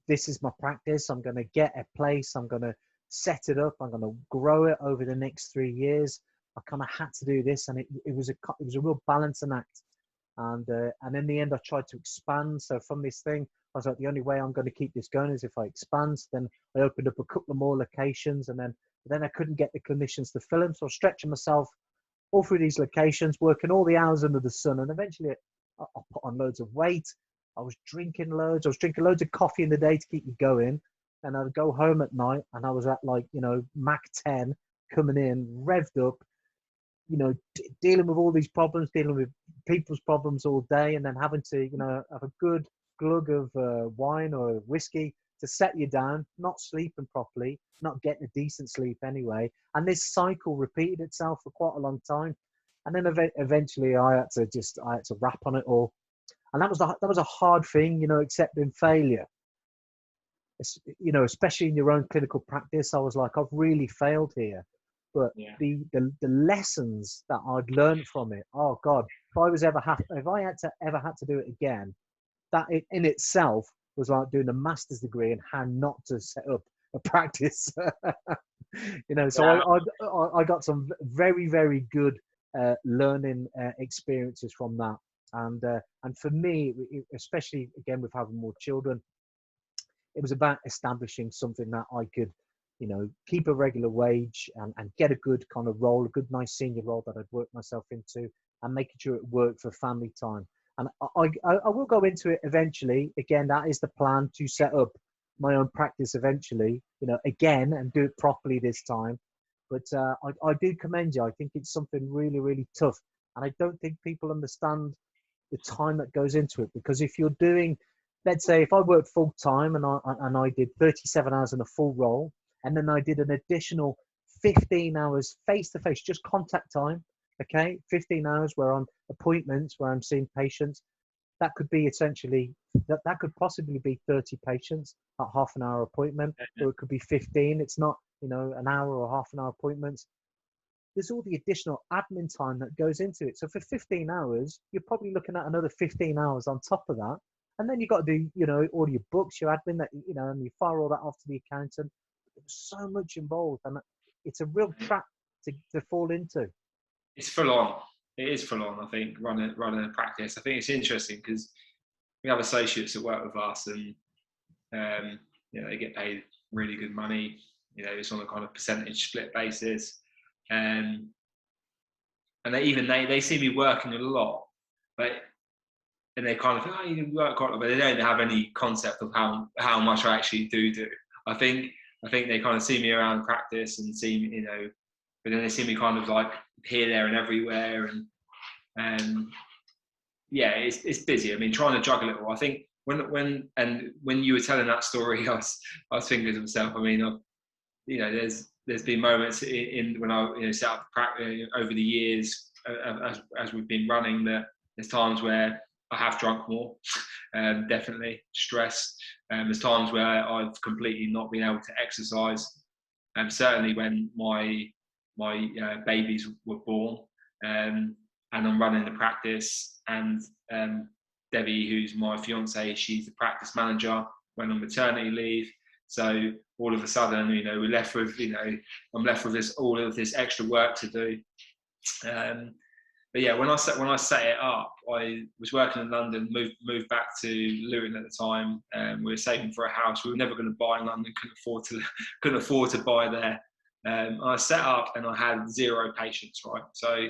this is my practice. I'm going to get a place. I'm going to set it up. I'm going to grow it over the next 3 years. I kind of had to do this, and it was a real balancing act. And in the end, I tried to expand. So from this thing, I was like, the only way I'm going to keep this going is if I expand. So then I opened up a couple of more locations, and then I couldn't get the clinicians to fill them. So I was stretching myself all through these locations, working all the hours under the sun. And eventually I put on loads of weight. I was drinking loads. I was drinking loads of coffee in the day to keep me going. And I'd go home at night and I was at like, Mach 10 coming in, revved up, dealing with all these problems, dealing with people's problems all day, and then having to, have a good glug of wine or whiskey to set you down, not sleeping properly, not getting a decent sleep anyway. And this cycle repeated itself for quite a long time. And then eventually I had to wrap on it all. And that was a hard thing, accepting failure. Especially in your own clinical practice, I was like, I've really failed here. But the lessons that I'd learned from it, oh God, if I had to do it again, that in itself was like doing a master's degree in how not to set up a practice. So I got some very, very good learning experiences from that. And for me, especially again with having more children, it was about establishing something that I could, keep a regular wage and get a good kind of role, a good, nice senior role that I'd work myself into, and making sure it worked for family time. And I will go into it eventually. Again, that is the plan, to set up my own practice eventually, again, and do it properly this time. But I do commend you. I think it's something really, really tough. And I don't think people understand the time that goes into it. Because if you're doing, let's say if I worked full time and I did 37 hours in a full role, and then I did an additional 15 hours face-to-face, just contact time, okay? 15 hours where I'm appointments, where I'm seeing patients. That could be essentially, that could possibly be 30 patients at half an hour appointment, or it could be 15. It's not, an hour or half an hour appointments. There's all the additional admin time that goes into it. So for 15 hours, you're probably looking at another 15 hours on top of that. And then you've got to do, all your books, your admin, that, and you fire all that off to the accountant. There's so much involved, and it's a real trap to fall into. It's full on. It is full on, I think, running a practice. I think it's interesting because we have associates that work with us, and they get paid really good money. It's on a kind of percentage split basis, and they see me working a lot, and they kind of think, oh, you work quite a lot, but they don't have any concept of how much I actually do. I think they kind of see me around practice and see me, but then they see me kind of like here, there, and everywhere, and it's busy. I mean, trying to juggle it all. I think when you were telling that story, I was thinking to myself. I mean, there's been moments in when I set up practice over the years as we've been running, that there's times where I have drunk more, definitely stressed. There's times where I've completely not been able to exercise. Certainly when my babies were born, and I'm running the practice, and Debbie, who's my fiance, she's the practice manager, went on maternity leave. So all of a sudden, we're left with, I'm left with all of this extra work to do. But yeah, when I set it up, I was working in London, moved back to Luton at the time. We were saving for a house. We were never going to buy in London, couldn't afford to buy there. I set up and I had 0 patients, right? So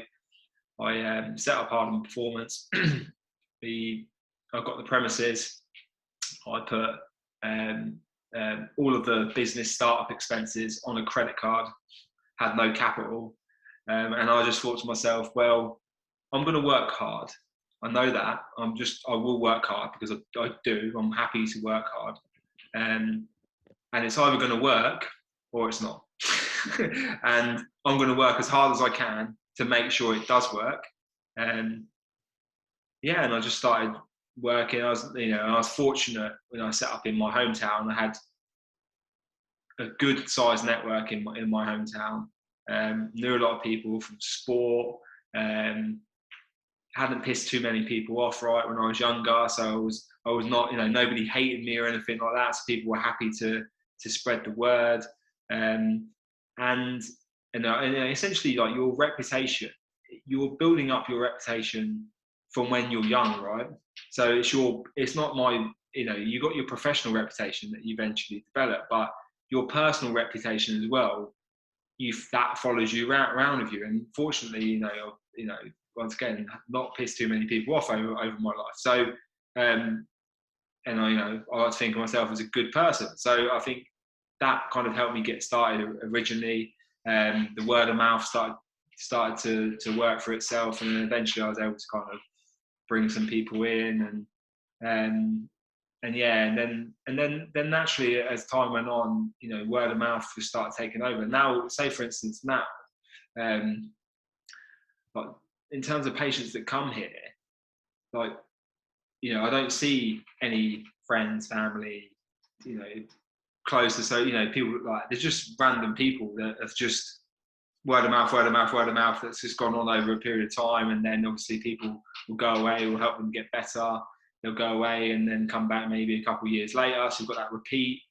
I set up Hardiman Performance. I got the premises. I put all of the business startup expenses on a credit card, had no capital. And I just thought to myself, well, I'm going to work hard. I know that. I will work hard because I do. I'm happy to work hard. And it's either going to work or it's not. And I'm going to work as hard as I can to make sure it does work. And I just started working. I was fortunate when I set up in my hometown. I had a good sized network in my hometown. Knew a lot of people from sport. Hadn't pissed too many people off, right, when I was younger. So I was not, nobody hated me or anything like that. So people were happy to spread the word. And essentially, like, your reputation, you're building up your reputation from when you're young, right? So it's not my, you got your professional reputation that you eventually develop, but your personal reputation as well that follows you around with you. And fortunately, you know, once again, not pissed too many people off over my life. So, and I, you know, I like to think of myself as a good person. So I think that kind of helped me get started originally. The word of mouth started to work for itself, and then eventually I was able to kind of bring some people in, and then naturally as time went on, you know, word of mouth just started taking over. Now, say for instance now, like in terms of patients that come here, like, you know, I don't see any friends, family, you know, close to, so, you know, people like, there's just random people that have just word of mouth that's just gone on over a period of time. And then obviously people will go away, we'll help them get better. They'll go away and then come back maybe a couple of years later. So you've got that repeat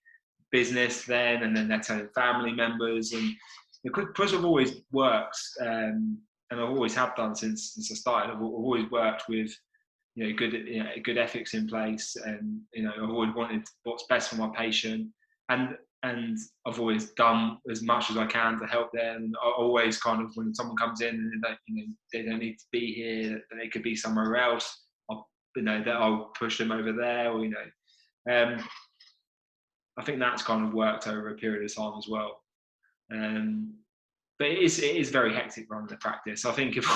business then, and then they're telling family members. And because I've always worked, and I've always have done since I started, I've always worked with, you know, good ethics in place, and, you know, I've always wanted what's best for my patient, and I've always done as much as I can to help them. I always kind of, when someone comes in and they don't need to be here, that they could be somewhere else, I'll push them over there, or, you know, I think that's kind of worked over a period of time as well. But it is very hectic running the practice. I think if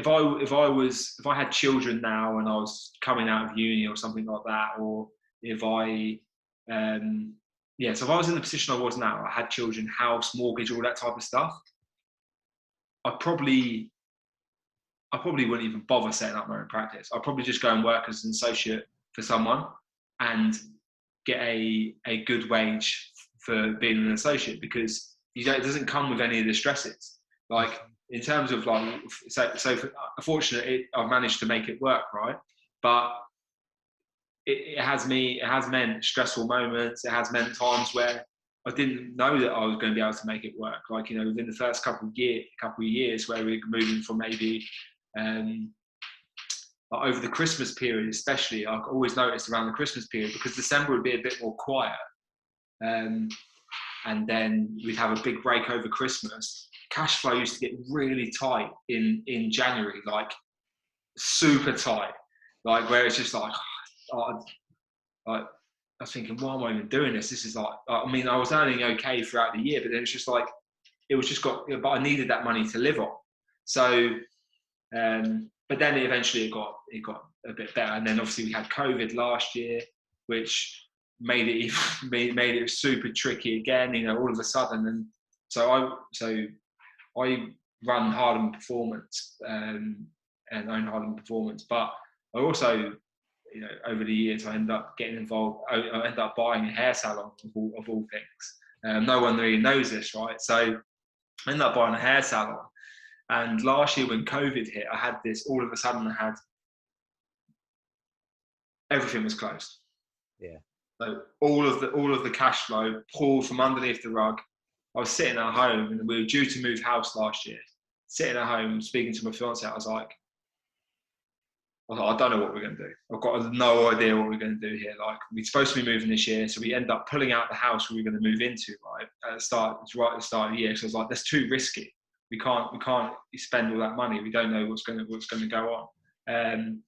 I had children now and I was coming out of uni or something like that, or if I so if I was in the position I was now, I had children, house, mortgage, all that type of stuff, I probably wouldn't even bother setting up my own practice. I'd probably just go and work as an associate for someone and get a good wage for being an associate, because it doesn't come with any of the stresses. Like, in terms of like, so fortunately, I've managed to make it work, right? But it has meant stressful moments. It has meant times where I didn't know that I was going to be able to make it work. Like, you know, within the first couple of years where we're moving from maybe, over the Christmas period, especially, I've always noticed around the Christmas period, because December would be a bit more quiet. And then we'd have a big break over Christmas. Cash flow used to get really tight in January, like super tight, like where it's just like, I was thinking, why am I even doing this? This is like, I mean, I was earning okay throughout the year, but then it's just like, but I needed that money to live on. So, but then eventually it got a bit better. And then obviously we had COVID last year, which made it super tricky again, you know, all of a sudden. And so I run Hardiman Performance, and own Hardiman Performance, but I also, you know, over the years, I ended up getting involved. I ended up buying a hair salon of all things. No one really knows this, right? So I ended up buying a hair salon. And last year when COVID hit, I had this, all of a sudden everything was closed. Yeah. So all of the cash flow pulled from underneath the rug. I was sitting at home, and we were due to move house last year. Sitting at home, speaking to my fiance, I was like, I don't know what we're going to do. I've got no idea what we're going to do here. Like, we're supposed to be moving this year, so we end up pulling out the house we were going to move into, right at the start of the year. So I was like, that's too risky. We can't spend all that money. We don't know what's going to go on.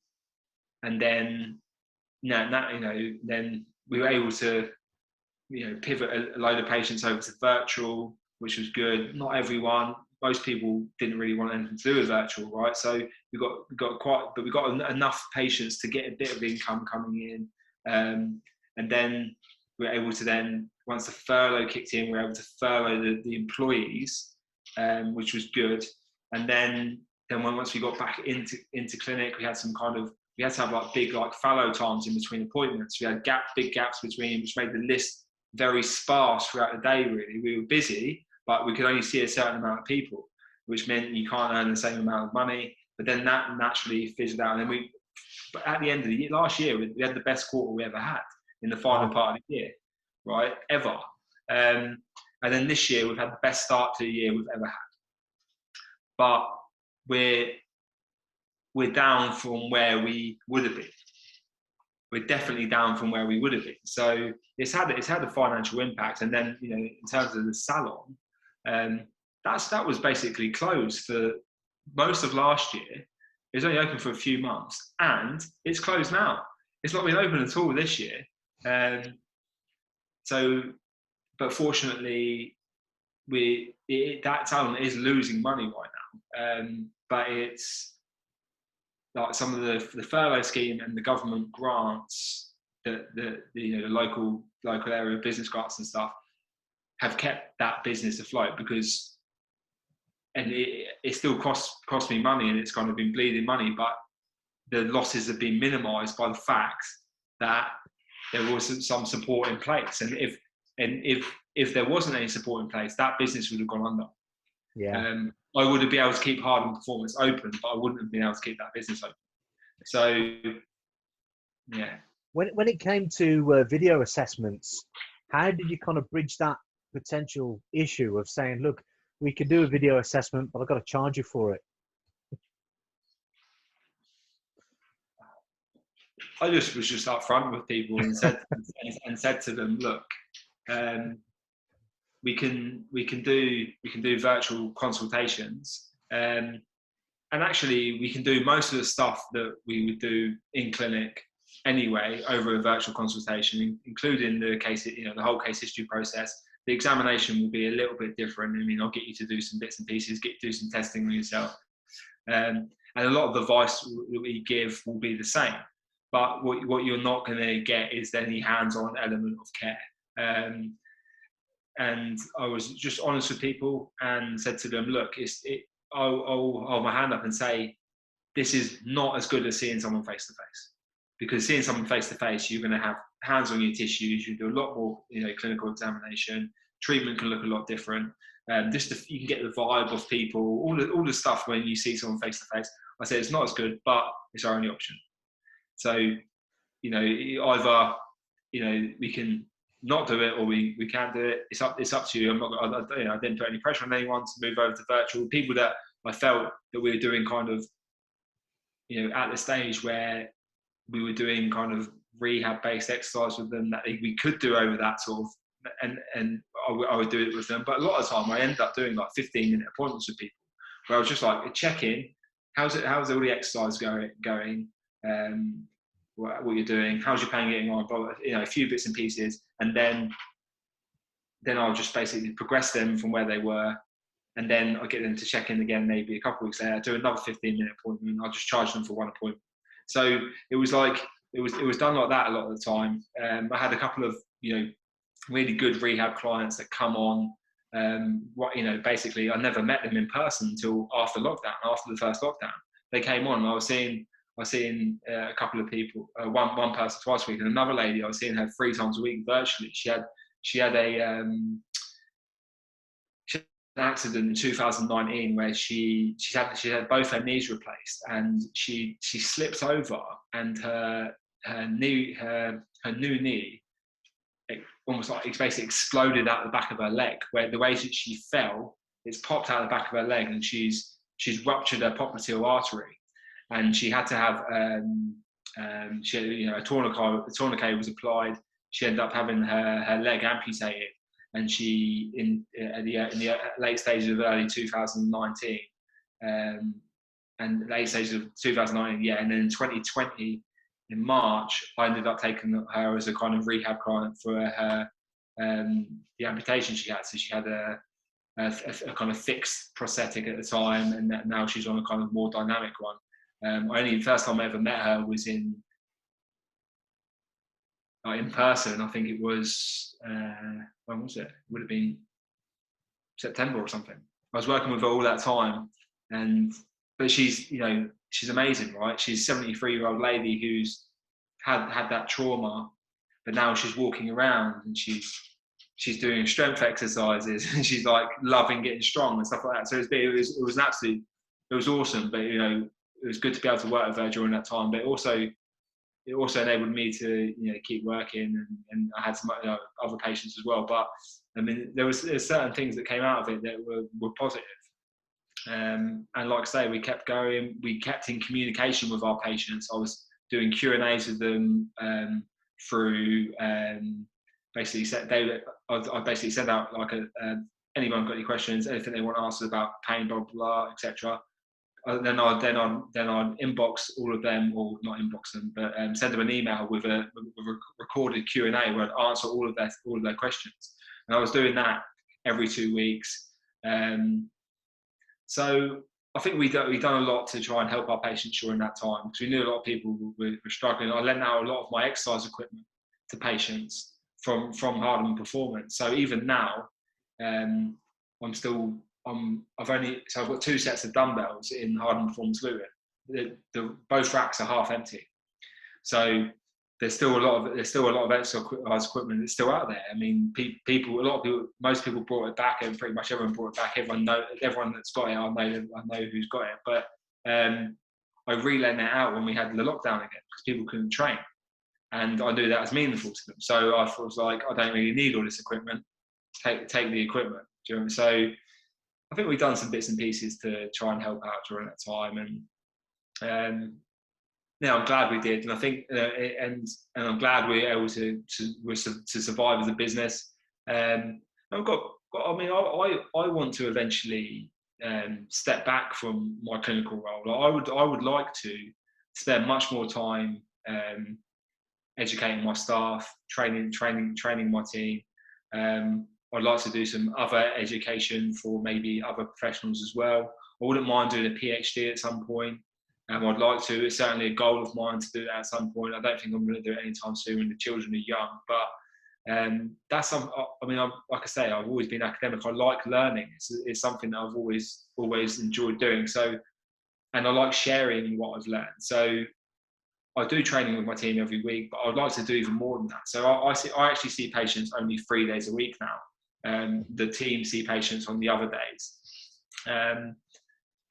And then, then we were able to, you know, pivot a load of patients over to virtual, which was good. Not everyone. Most people didn't really want anything to do with virtual, right? So we got enough patients to get a bit of income coming in, and then we were able to then, once the furlough kicked in, we were able to furlough the employees, which was good. And then once we got back into clinic, we had to have like big like fallow times in between appointments. We had big gaps between, which made the list very sparse throughout the day. Really, we were busy, but we could only see a certain amount of people, which meant you can't earn the same amount of money. But then that naturally fizzled out. And then but at the end of the year, last year, we had the best quarter we ever had in the final part of the year, right? Ever. And then this year, we've had the best start to the year we've ever had. But we're down from where we would have been. We're definitely down from where we would have been. So it's had a financial impact. And then, you know, in terms of the salon, That was basically closed for most of last year. It was only open for a few months, and it's closed now. It's not been open at all this year. But fortunately, that town is losing money right now. But it's like some of the furlough scheme and the government grants, the local area business grants and stuff, have kept that business afloat, because, and it still cost me money, and it's kind of been bleeding money, but the losses have been minimised by the fact that there was some support in place. And if there wasn't any support in place, that business would have gone under. Yeah. I would have been able to keep Hardiman Performance open, but I wouldn't have been able to keep that business open. So, yeah. When it came to video assessments, how did you kind of bridge that potential issue of saying, look, we can do a video assessment, but I've got to charge you for it? I was just upfront with people and said to them, look, we can do virtual consultations, and actually we can do most of the stuff that we would do in clinic anyway over a virtual consultation, including the case, the whole case history process. The examination will be a little bit different. I mean, I'll get you to do some bits and pieces, do some testing on yourself, and a lot of the advice that we give will be the same. But what you're not going to get is any hands-on element of care. And I was just honest with people and said to them, look, I'll hold my hand up and say, this is not as good as seeing someone face-to-face. Because seeing someone face-to-face, you're going to have hands on your tissues, you do a lot more clinical examination, treatment can look a lot different. You can get the vibe of people, all the stuff when you see someone face-to-face. I say it's not as good, but it's our only option. So, either, we can not do it or we can do it. It's up to you. I didn't put any pressure on anyone to move over to virtual. People that I felt that we were doing kind of, at the stage where we were doing kind of rehab-based exercise with them that we could do over that sort of, and I would do it with them. But a lot of the time I ended up doing like 15-minute appointments with people where I was just like, check in, how's all the exercise going? What you're doing, how's your pain getting on, a few bits and pieces, and then I'll just basically progress them from where they were, and then I'll get them to check in again maybe a couple of weeks later, do another 15-minute appointment. I'll just charge them for one appointment. So it was done like that a lot of the time. I had a couple of really good rehab clients that come on. Basically I never met them in person until after the first lockdown. They came on, and I was seeing a couple of people, one person twice a week, and another lady I was seeing her 3 times a week virtually. She had an accident in 2019 where she had both her knees replaced, and she slipped over, and her new knee, almost like it's basically exploded out the back of her leg. Where the way that she fell, it's popped out the back of her leg, and she's ruptured her popliteal artery. And she had to have a tourniquet was applied. She ended up having her leg amputated, and she in the late stages of early 2019, and late stages of 2019, and then in 2020 in March, I ended up taking her as a kind of rehab client for her the amputation she had. So she had a kind of fixed prosthetic at the time, and now she's on a kind of more dynamic one. The first time I ever met her was in person. I think it was, when was it? It would have been September or something. I was working with her all that time, but she's amazing, right? She's a 73-year-old lady who's had that trauma, but now she's walking around and she's doing strength exercises, and she's like loving getting strong and stuff like that. So it was awesome, but it was good to be able to work with her during that time, but it also enabled me to keep working, and I had some other patients as well. But I mean, there's certain things that came out of it that were positive, and like I say, we kept going. We kept in communication with our patients. I was doing Q&As with them through basically I basically sent out like anyone got any questions, anything they want to ask about pain, blah blah, etc. Then I'd inbox all of them, or not inbox them, but send them an email with a recorded Q&A where I'd answer all of their questions. And I was doing that every 2 weeks. So I think we've done a lot to try and help our patients during that time, because we knew a lot of people were struggling. I lent out a lot of my exercise equipment to patients from Hardiman Performance. So even now, I've got 2 sets of dumbbells in Hardiman Performance Luton. Both racks are half empty. So there's still a lot of exercise equipment that's still out there. I mean, most people brought it back, and pretty much everyone brought it back. Everyone that's got it, I know who's got it. But I re-lent it out when we had the lockdown again, because people couldn't train, and I knew that was meaningful to them. So I was like, I don't really need all this equipment. Take the equipment. So I think we've done some bits and pieces to try and help out during that time, and I'm glad we did, and I think, and I'm glad we were able to survive as a business. I want to eventually step back from my clinical role. I would like to spend much more time educating my staff, training my team. I'd like to do some other education for maybe other professionals as well. I wouldn't mind doing a PhD at some point. I'd like to. It's certainly a goal of mine to do that at some point. I don't think I'm going to do it anytime soon when the children are young. But that's some. I mean, like I say, I've always been academic. I like learning. It's something that I've always enjoyed doing. So, and I like sharing what I've learned. So, I do training with my team every week, but I'd like to do even more than that. So, I actually see patients only 3 days a week now. The team see patients on the other days.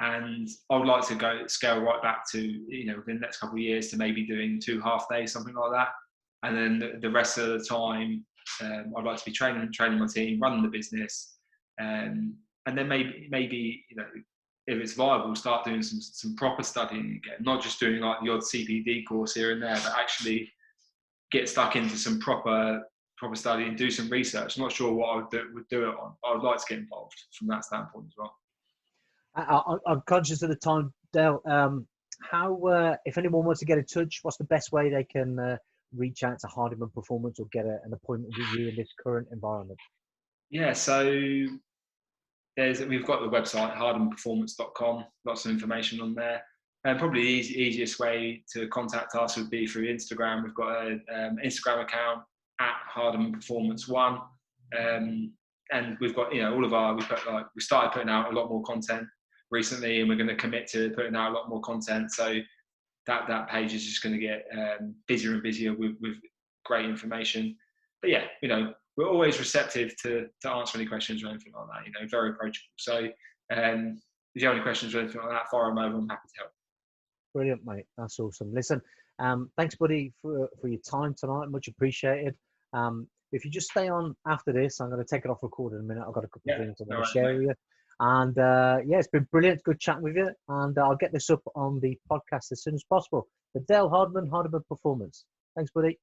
And I would like to scale right back to, within the next couple of years, to maybe doing 2 half days, something like that. And then the rest of the time, I'd like to be training my team, running the business, and then maybe if it's viable, start doing some proper studying again, not just doing like the odd CPD course here and there, but actually get stuck into some proper study and do some research. I'm not sure what I would do it on. I would like to get involved from that standpoint as well. I'm conscious of the time, Dale. How, if anyone wants to get in touch, what's the best way they can reach out to Hardiman Performance or get an appointment with you in this current environment? Yeah, so we've got the website, hardimanperformance.com, lots of information on there. And probably the easiest way to contact us would be through Instagram. We've got an Instagram account at Hardiman Performance 1. And we've got, we started putting out a lot more content recently, and we're going to commit to putting out a lot more content. So that page is just going to get busier and busier with great information. But yeah, we're always receptive to answer any questions or anything like that. Very approachable. So if you have any questions or anything like that, fire them over. I'm happy to help. Brilliant, mate. That's awesome. Listen, thanks, buddy, for your time tonight. Much appreciated. If you just stay on after this, I'm going to take it off record in a minute. I've got a couple of things I want to share with you. And it's been brilliant. Good chatting with you. And I'll get this up on the podcast as soon as possible. But Dale Hardiman, Hardiman Performance. Thanks, buddy.